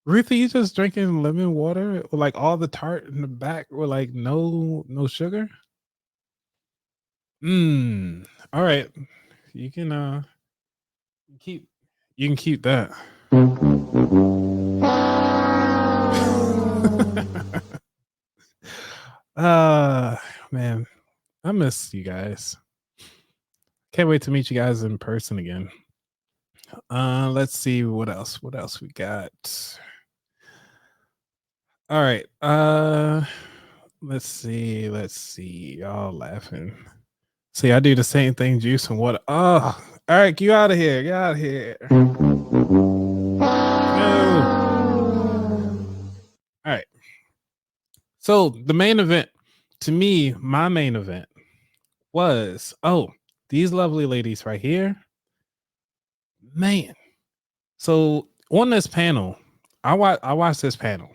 Ruthie, you just drinking lemon water with like all the tart in the back with like no sugar? All right. You can keep that. Man, I miss you guys. Can't wait to meet you guys in person again. Let's see what else we got. All right. Let's see. Y'all laughing. See, I do the same thing, juice and water. Oh, Eric, you out of here. Get out of here. No. All right. So the main event to me, my main event was these lovely ladies right here. Man. So on this panel, I watched this panel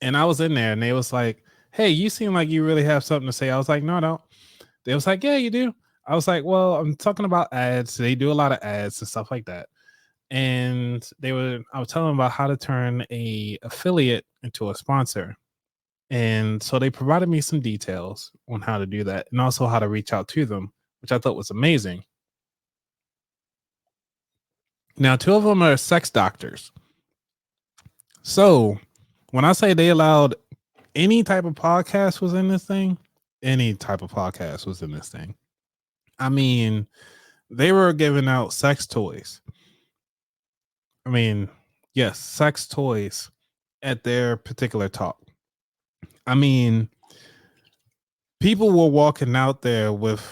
and I was in there and they was like, hey, you seem like you really have something to say. I was like, no, I don't. They was like, yeah, you do. I was like, well, I'm talking about ads. They do a lot of ads and stuff like that. And I was telling them about how to turn a affiliate into a sponsor. And so they provided me some details on how to do that and also how to reach out to them, which I thought was amazing. Now, 2 of them are sex doctors. So when I say they allowed any type of podcast was in this thing, any type of podcast was in this thing. I mean, they were giving out sex toys. I mean, yes, sex toys at their particular talk. I mean, people were walking out there with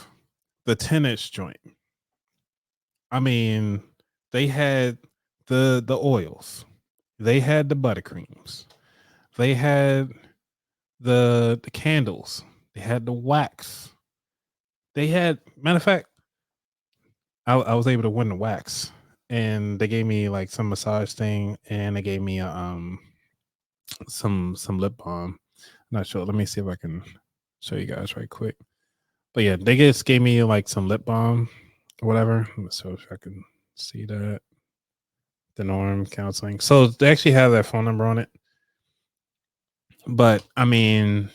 the 10-inch joint. I mean, they had the oils, they had the buttercreams, they had the candles, they had the wax, they had, matter of fact, I was able to win the wax, and they gave me like some massage thing, and they gave me some lip balm. I'm not sure. Let me see if I can show you guys right quick. But yeah, they just gave me like some lip balm or whatever. So if I can see that. The Norm Counseling. So they actually have their phone number on it. But I mean,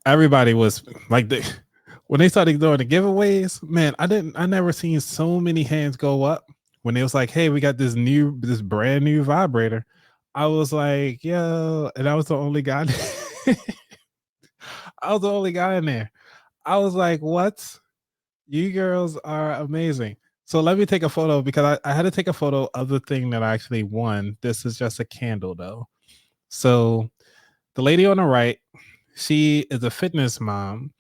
everybody was like, when they started doing the giveaways, man, I never seen so many hands go up when it was like, hey, we got this brand new vibrator. I was like, yo, and I was the only guy. I was the only guy in there. I was like, what? You girls are amazing. So let me take a photo because I had to take a photo of the thing that I actually won. This is just a candle though. So the lady on the right, she is a fitness mom.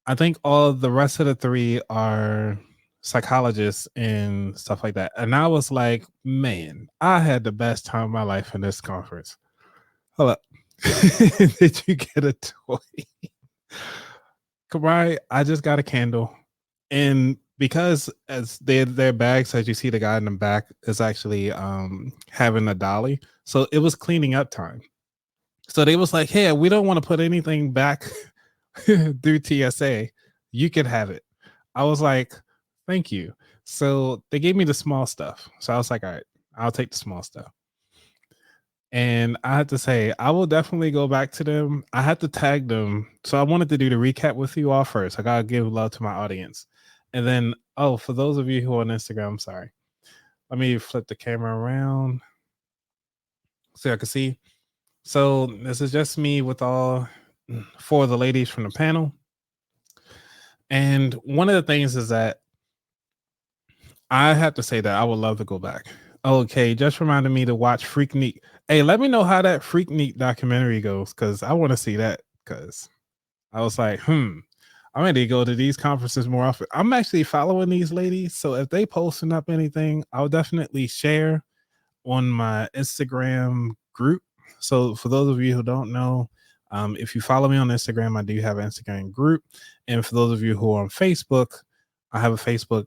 I think all the rest of the 3 are psychologists and stuff like that. And I was like, man, I had the best time of my life in this conference. Hold up. Did you get a toy? Kamari, I just got a candle. And because as their bags, as you see the guy in the back is actually having a dolly. So it was cleaning up time. So they was like, hey, we don't want to put anything back through TSA. You can have it. I was like, thank you. So they gave me the small stuff. So I was like, all right, I'll take the small stuff. And I had to say, I will definitely go back to them. I had to tag them. So I wanted to do the recap with you all first. I got to give love to my audience. And then, for those of you who are on Instagram, I'm sorry. Let me flip the camera around so I can see. So this is just me with all 4 of the ladies from the panel. And one of the things is that I have to say that I would love to go back. Okay, just reminded me to watch Freaknik. Hey, let me know how that Freaknik documentary goes because I want to see that because I was like, I'm ready to go to these conferences more often. I'm actually following these ladies. So if they posting up anything, I'll definitely share on my Instagram group. So for those of you who don't know, if you follow me on Instagram, I do have an Instagram group. And for those of you who are on Facebook, I have a Facebook.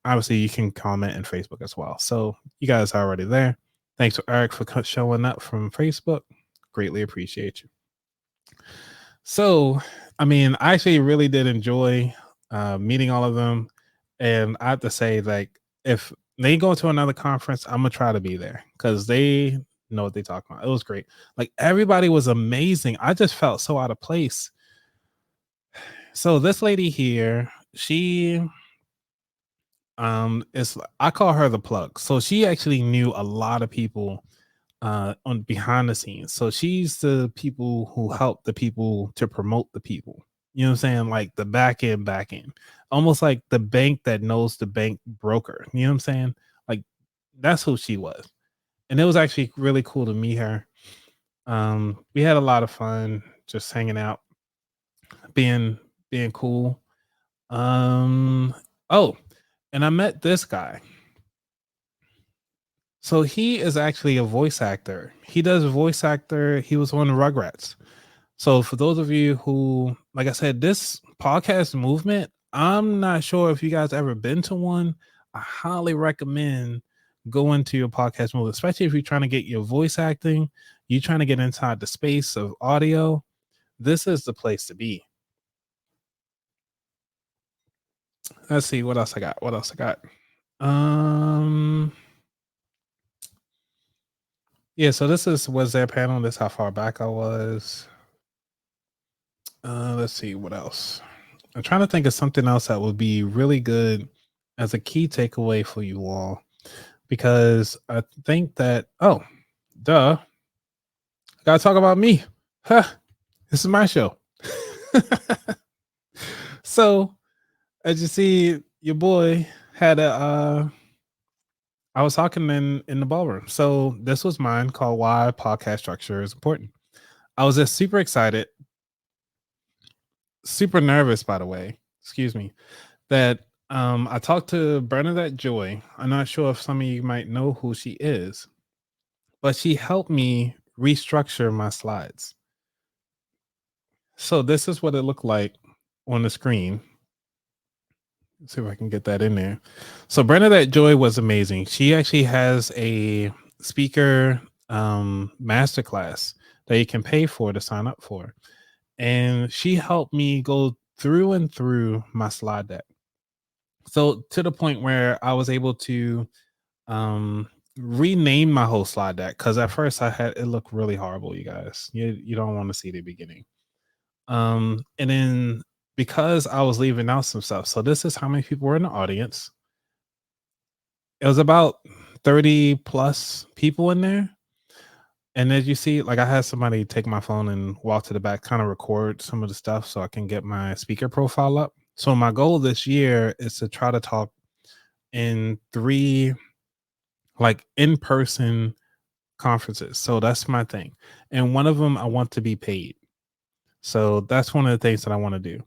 Obviously, you can comment in Facebook as well. So you guys are already there. Thanks to Eric for showing up from Facebook. Greatly appreciate you. So, I mean, I actually really did enjoy meeting all of them. And I have to say, like, if they go to another conference, I'm going to try to be there because they know what they talk about. It was great. Like, everybody was amazing. I just felt so out of place. So this lady here, she I call her the plug. So she actually knew a lot of people on behind the scenes. So she's the people who help the people to promote the people. You know what I'm saying? Like the back end, almost like the bank that knows the bank broker. You know what I'm saying? Like that's who she was. And it was actually really cool to meet her. We had a lot of fun just hanging out, being cool. And I met this guy. So he is actually a voice actor. He does voice actor. He was on Rugrats. So for those of you who, like I said, this podcast movement, I'm not sure if you guys ever been to one. I highly recommend going to your podcast movement, especially if you're trying to get your voice acting, you're trying to get inside the space of audio. This is the place to be. Let's see what else I got. Yeah, so this was their panel. This is how far back I was. Let's see what else. I'm trying to think of something else that would be really good as a key takeaway for you all, because I think that I gotta talk about me. Huh, this is my show. So as you see, your boy had I was talking in the ballroom. So this was mine, called Why Podcast Structure is Important. I was just super excited, super nervous, by the way, excuse me, that I talked to Bernadette Joy. I'm not sure if some of you might know who she is, but she helped me restructure my slides. So this is what it looked like on the screen. Let's see if I can get that in there. So Bernadette Joy was amazing. She actually has a speaker masterclass that you can pay for to sign up for. And she helped me go through and through my slide deck. So to the point where I was able to rename my whole slide deck, because at first it looked really horrible, you guys. You don't want to see the beginning. And then because I was leaving out some stuff, so this is how many people were in the audience. It was about 30 plus people in there. And as you see, like I had somebody take my phone and walk to the back, kind of record some of the stuff so I can get my speaker profile up. So my goal this year is to try to talk in 3 like in-person conferences. So that's my thing. And one of them I want to be paid. So that's one of the things that I want to do.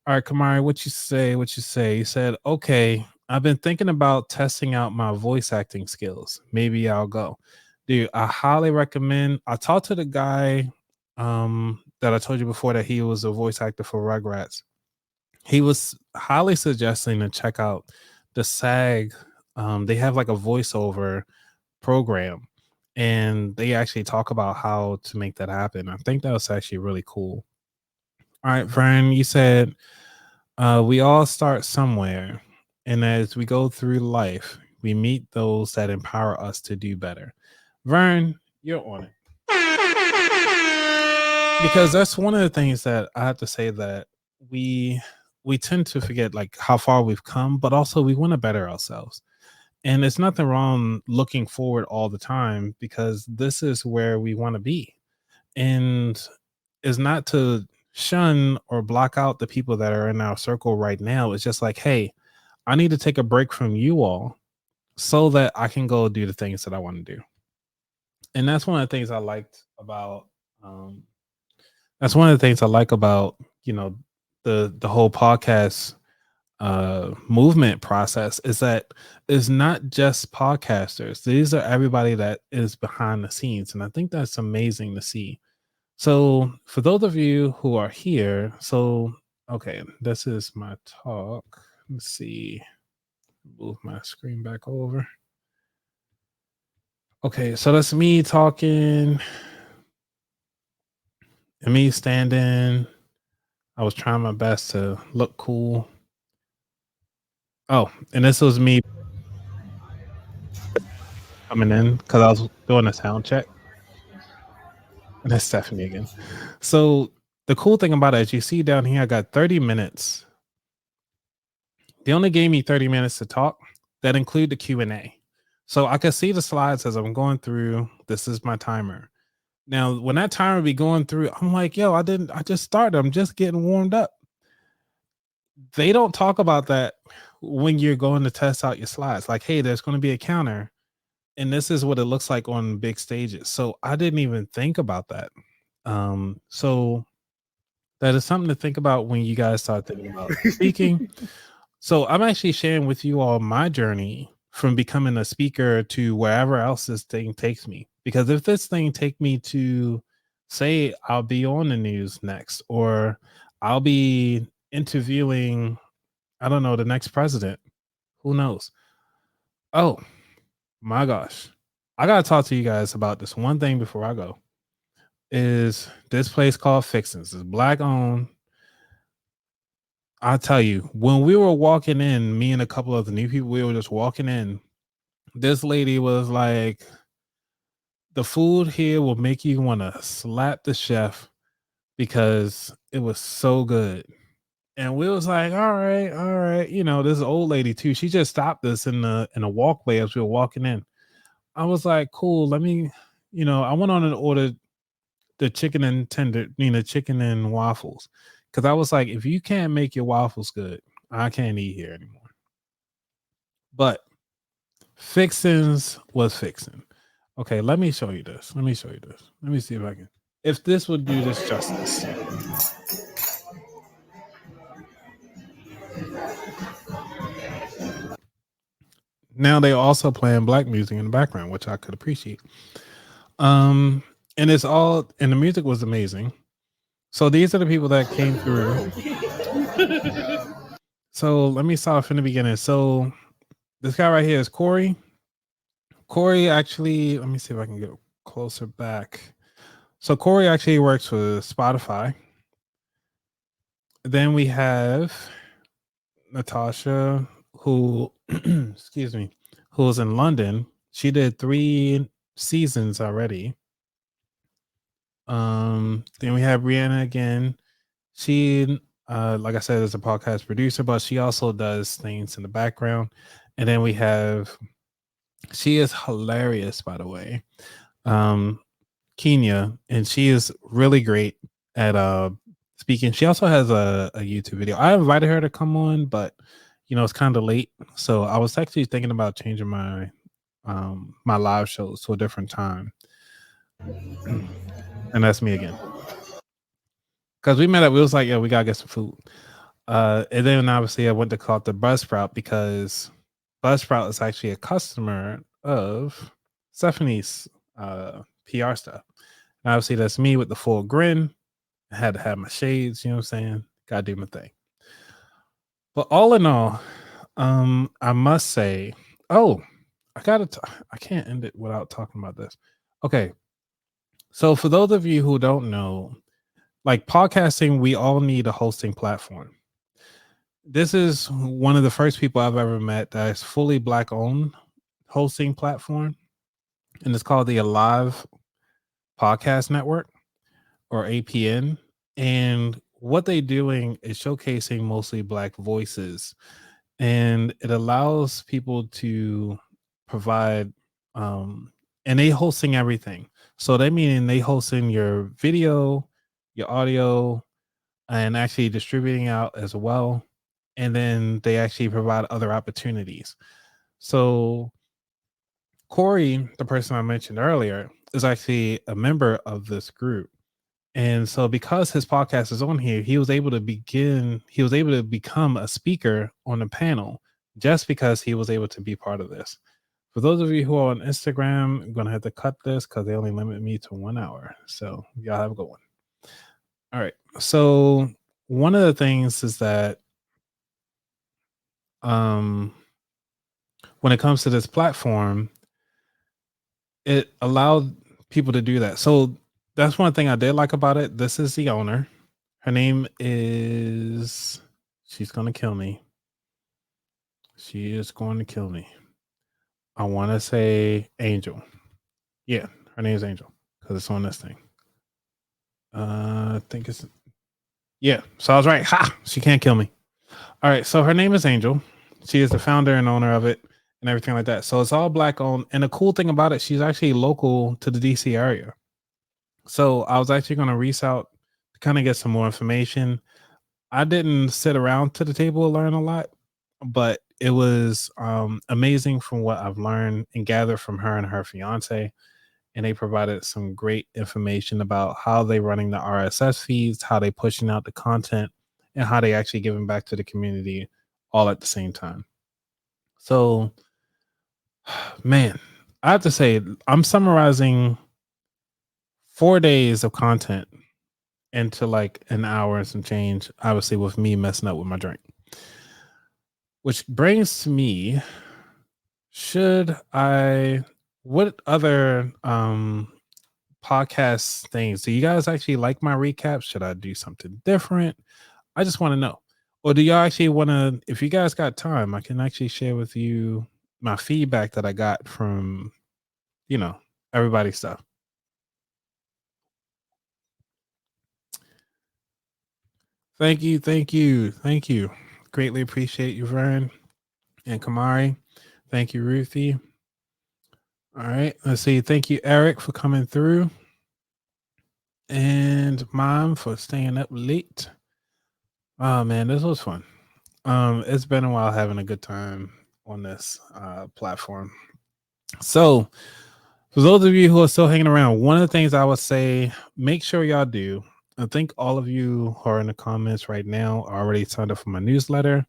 All right, Kamari, what you say? You said, okay, I've been thinking about testing out my voice acting skills. Maybe I'll go. Dude, I highly recommend. I talked to the guy that I told you before that he was a voice actor for Rugrats. He was highly suggesting to check out the SAG. They have like a voiceover program, and they actually talk about how to make that happen. I think that was actually really cool. All right, Vern, you said we all start somewhere, and as we go through life, we meet those that empower us to do better. Vern, you're on it. Because that's one of the things that I have to say, that we tend to forget, like how far we've come, but also we want to better ourselves. And there's nothing wrong looking forward all the time, because this is where we want to be. And it's not to shun or block out the people that are in our circle right now. It's just like, hey, I need to take a break from you all so that I can go do the things that I want to do. And that's one of the things I liked about the whole podcast movement process, is that it's not just podcasters. These are everybody that is behind the scenes, and I think that's amazing to see. So for those of you who are here, okay, this is my talk. Let's see, move my screen back over. Okay, so that's me talking and me standing. I was trying my best to look cool. Oh, and this was me coming in because I was doing a sound check. And that's Stephanie again. So the cool thing about it is, you see down here, I got 30 minutes. They only gave me 30 minutes to talk. That include the Q&A. So I can see the slides as I'm going through. This is my timer. Now, when that timer be going through, I'm like, yo, I just started. I'm just getting warmed up. They don't talk about that when you're going to test out your slides. Like, hey, there's going to be a counter, and this is what it looks like on big stages. So I didn't even think about that. So that is something to think about when you guys start thinking about speaking. So I'm actually sharing with you all my journey from becoming a speaker to wherever else this thing takes me. Because if this thing take me to say I'll be on the news next, or I'll be interviewing, I don't know, the next president. Who knows? Oh my gosh. I gotta talk to you guys about this one thing before I go. Is this place called Fixins. It's black owned. I'll tell you, when we were walking in, me and a couple of the new people, we were just walking in. This lady was like, the food here will make you want to slap the chef because it was so good. And we was like, all right, all right. You know, this old lady too. She just stopped us in the walkway as we were walking in. I was like, cool, let me, I went on and ordered the chicken and tender, chicken and waffles. Cause I was like, if you can't make your waffles good, I can't eat here anymore. But Fixins was fixing. Okay, let me show you this. Let me see if I can. If this would do this justice. Now they also playing black music in the background, which I could appreciate. And it's all, and the music was amazing. So these are the people that came through. So let me start from the beginning. So this guy right here is Corey. Corey actually, let me see if I can get closer back. So Corey actually works for Spotify. Then we have Natasha, who, excuse me, who's in London. She did 3 seasons already. Then we have Brianna again. She, like I said, is a podcast producer, but she also does things in the background. And then we have, she is hilarious, by the way, Kenya, and she is really great at speaking. She also has a YouTube video. I invited her to come on, but it's kind of late, so I was actually thinking about changing my my live shows to a different time. And that's me again, because we met up. We was like, yeah, we gotta get some food. And then obviously I went to call it the Buzzsprout because Buzzsprout is actually a customer of Stephanie's PR stuff. And obviously that's me with the full grin. I had to have my shades, you know what I'm saying? Gotta do my thing. But all in all, I must say, I can't end it without talking about this. Okay. So for those of you who don't know, like podcasting, we all need a hosting platform. This is one of the first people I've ever met that is fully black owned hosting platform. And it's called the Alive Podcast Network, or APN. And what they're doing is showcasing mostly black voices. And it allows people to provide and they hosting everything. So they mean they hosting your video, your audio, and actually distributing out as well. And then they actually provide other opportunities. So Corey, the person I mentioned earlier, is actually a member of this group. And so because his podcast is on here, he was able to become a speaker on a panel just because he was able to be part of this. For those of you who are on Instagram, I'm going to have to cut this because they only limit me to 1 hour. So y'all have a good one. All right. So one of the things is that when it comes to this platform, it allowed people to do that. So that's one thing I did like about it. This is the owner. Her name is, she's going to kill me. She is going to kill me. I want to say Angel. Yeah, her name is Angel because it's on this thing. I think it's, yeah. So I was right. Ha! She can't kill me. All right. So her name is Angel. She is the founder and owner of it and everything like that. So it's all black owned. And the cool thing about it, she's actually local to the DC area. So I was actually going to reach out to kind of get some more information. I didn't sit around to the table and learn a lot, but it was amazing from what I've learned and gathered from her and her fiance. And they provided some great information about how they running the RSS feeds, how they pushing out the content, and how they actually giving back to the community all at the same time. So, man, I have to say, I'm summarizing 4 days of content into like an hour and some change, obviously with me messing up with my drink. Which brings to me, what other podcast things do you guys actually like my recaps? Should I do something different? I just want to know. Or do y'all actually want to, if you guys got time, I can actually share with you my feedback that I got from, everybody's stuff. Thank you. Greatly appreciate you, Vern and Kamari. Thank you, Ruthie. All right, let's see. Thank you, Eric, for coming through. And Mom for staying up late. Oh man, this was fun. It's been a while having a good time on this platform. So for those of you who are still hanging around, one of the things I would say, make sure y'all do. I think all of you who are in the comments right now are already signed up for my newsletter.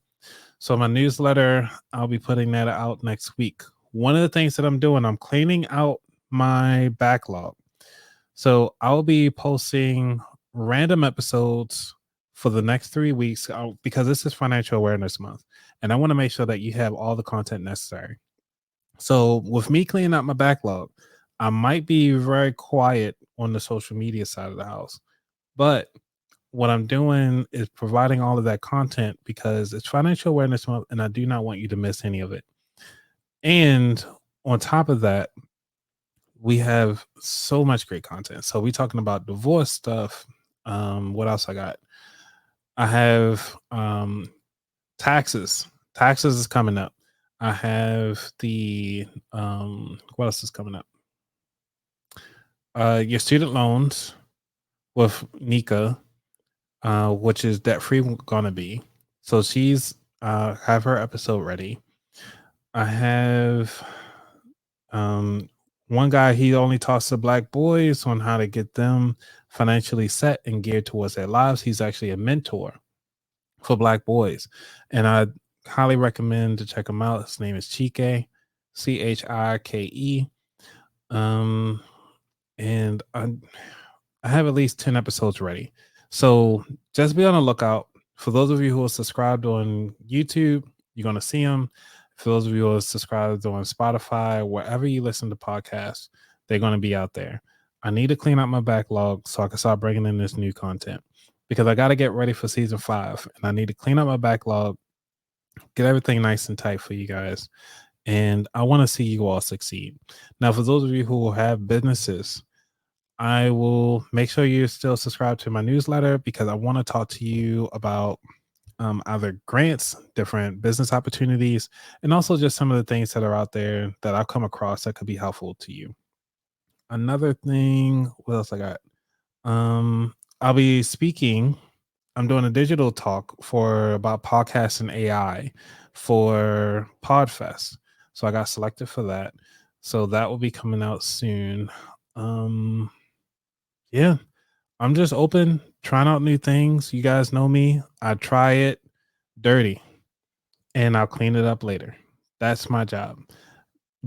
So my newsletter, I'll be putting that out next week. One of the things that I'm doing, I'm cleaning out my backlog. So I'll be posting random episodes for the next 3 weeks because this is Financial Awareness Month. And I want to make sure that you have all the content necessary. So with me cleaning out my backlog, I might be very quiet on the social media side of the house. But what I'm doing is providing all of that content because it's Financial Awareness Month and I do not want you to miss any of it. And on top of that, we have so much great content. So we're talking about divorce stuff. What else I got? I have taxes. Taxes is coming up. I have the what else is coming up? Your student loans with Nika, which is debt free gonna be. So she's have her episode ready. I have one guy, he only talks to Black boys on how to get them financially set and geared towards their lives. He's actually a mentor for Black boys. And I highly recommend to check him out. His name is Chike, Chike. And I have at least 10 episodes ready. So just be on the lookout. For those of you who are subscribed on YouTube, you're going to see them. For those of you who are subscribed on Spotify, wherever you listen to podcasts, they're going to be out there. I need to clean out my backlog so I can start bringing in this new content because I got to get ready for season 5 and I need to clean up my backlog, get everything nice and tight for you guys. And I want to see you all succeed. Now, for those of you who have businesses, I will make sure you're still subscribed to my newsletter because I want to talk to you about either grants, different business opportunities, and also just some of the things that are out there that I've come across that could be helpful to you. Another thing, what else I got? I'll be speaking. I'm doing a digital talk about podcasts and AI for Podfest. So I got selected for that. So that will be coming out soon. Yeah, I'm just open, trying out new things. You guys know me. I try it dirty and I'll clean it up later. That's my job.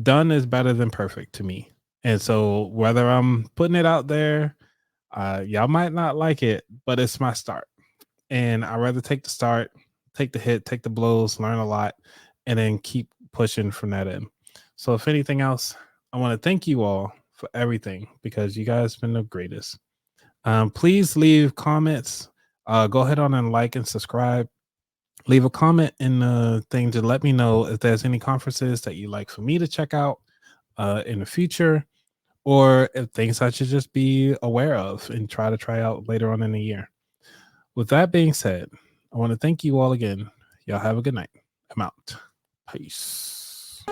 Done is better than perfect to me. And so whether I'm putting it out there, y'all might not like it, but it's my start. And I'd rather take the start, take the hit, take the blows, learn a lot, and then keep pushing from that end. So if anything else, I want to thank you all for everything because you guys have been the greatest. Please leave comments. Go ahead on and like and subscribe. Leave a comment in the thing to let me know if there's any conferences that you'd like for me to check out in the future, or if things I should just be aware of and try out later on in the year. With that being said, I want to thank you all again. Y'all have a good night. I'm out. Peace.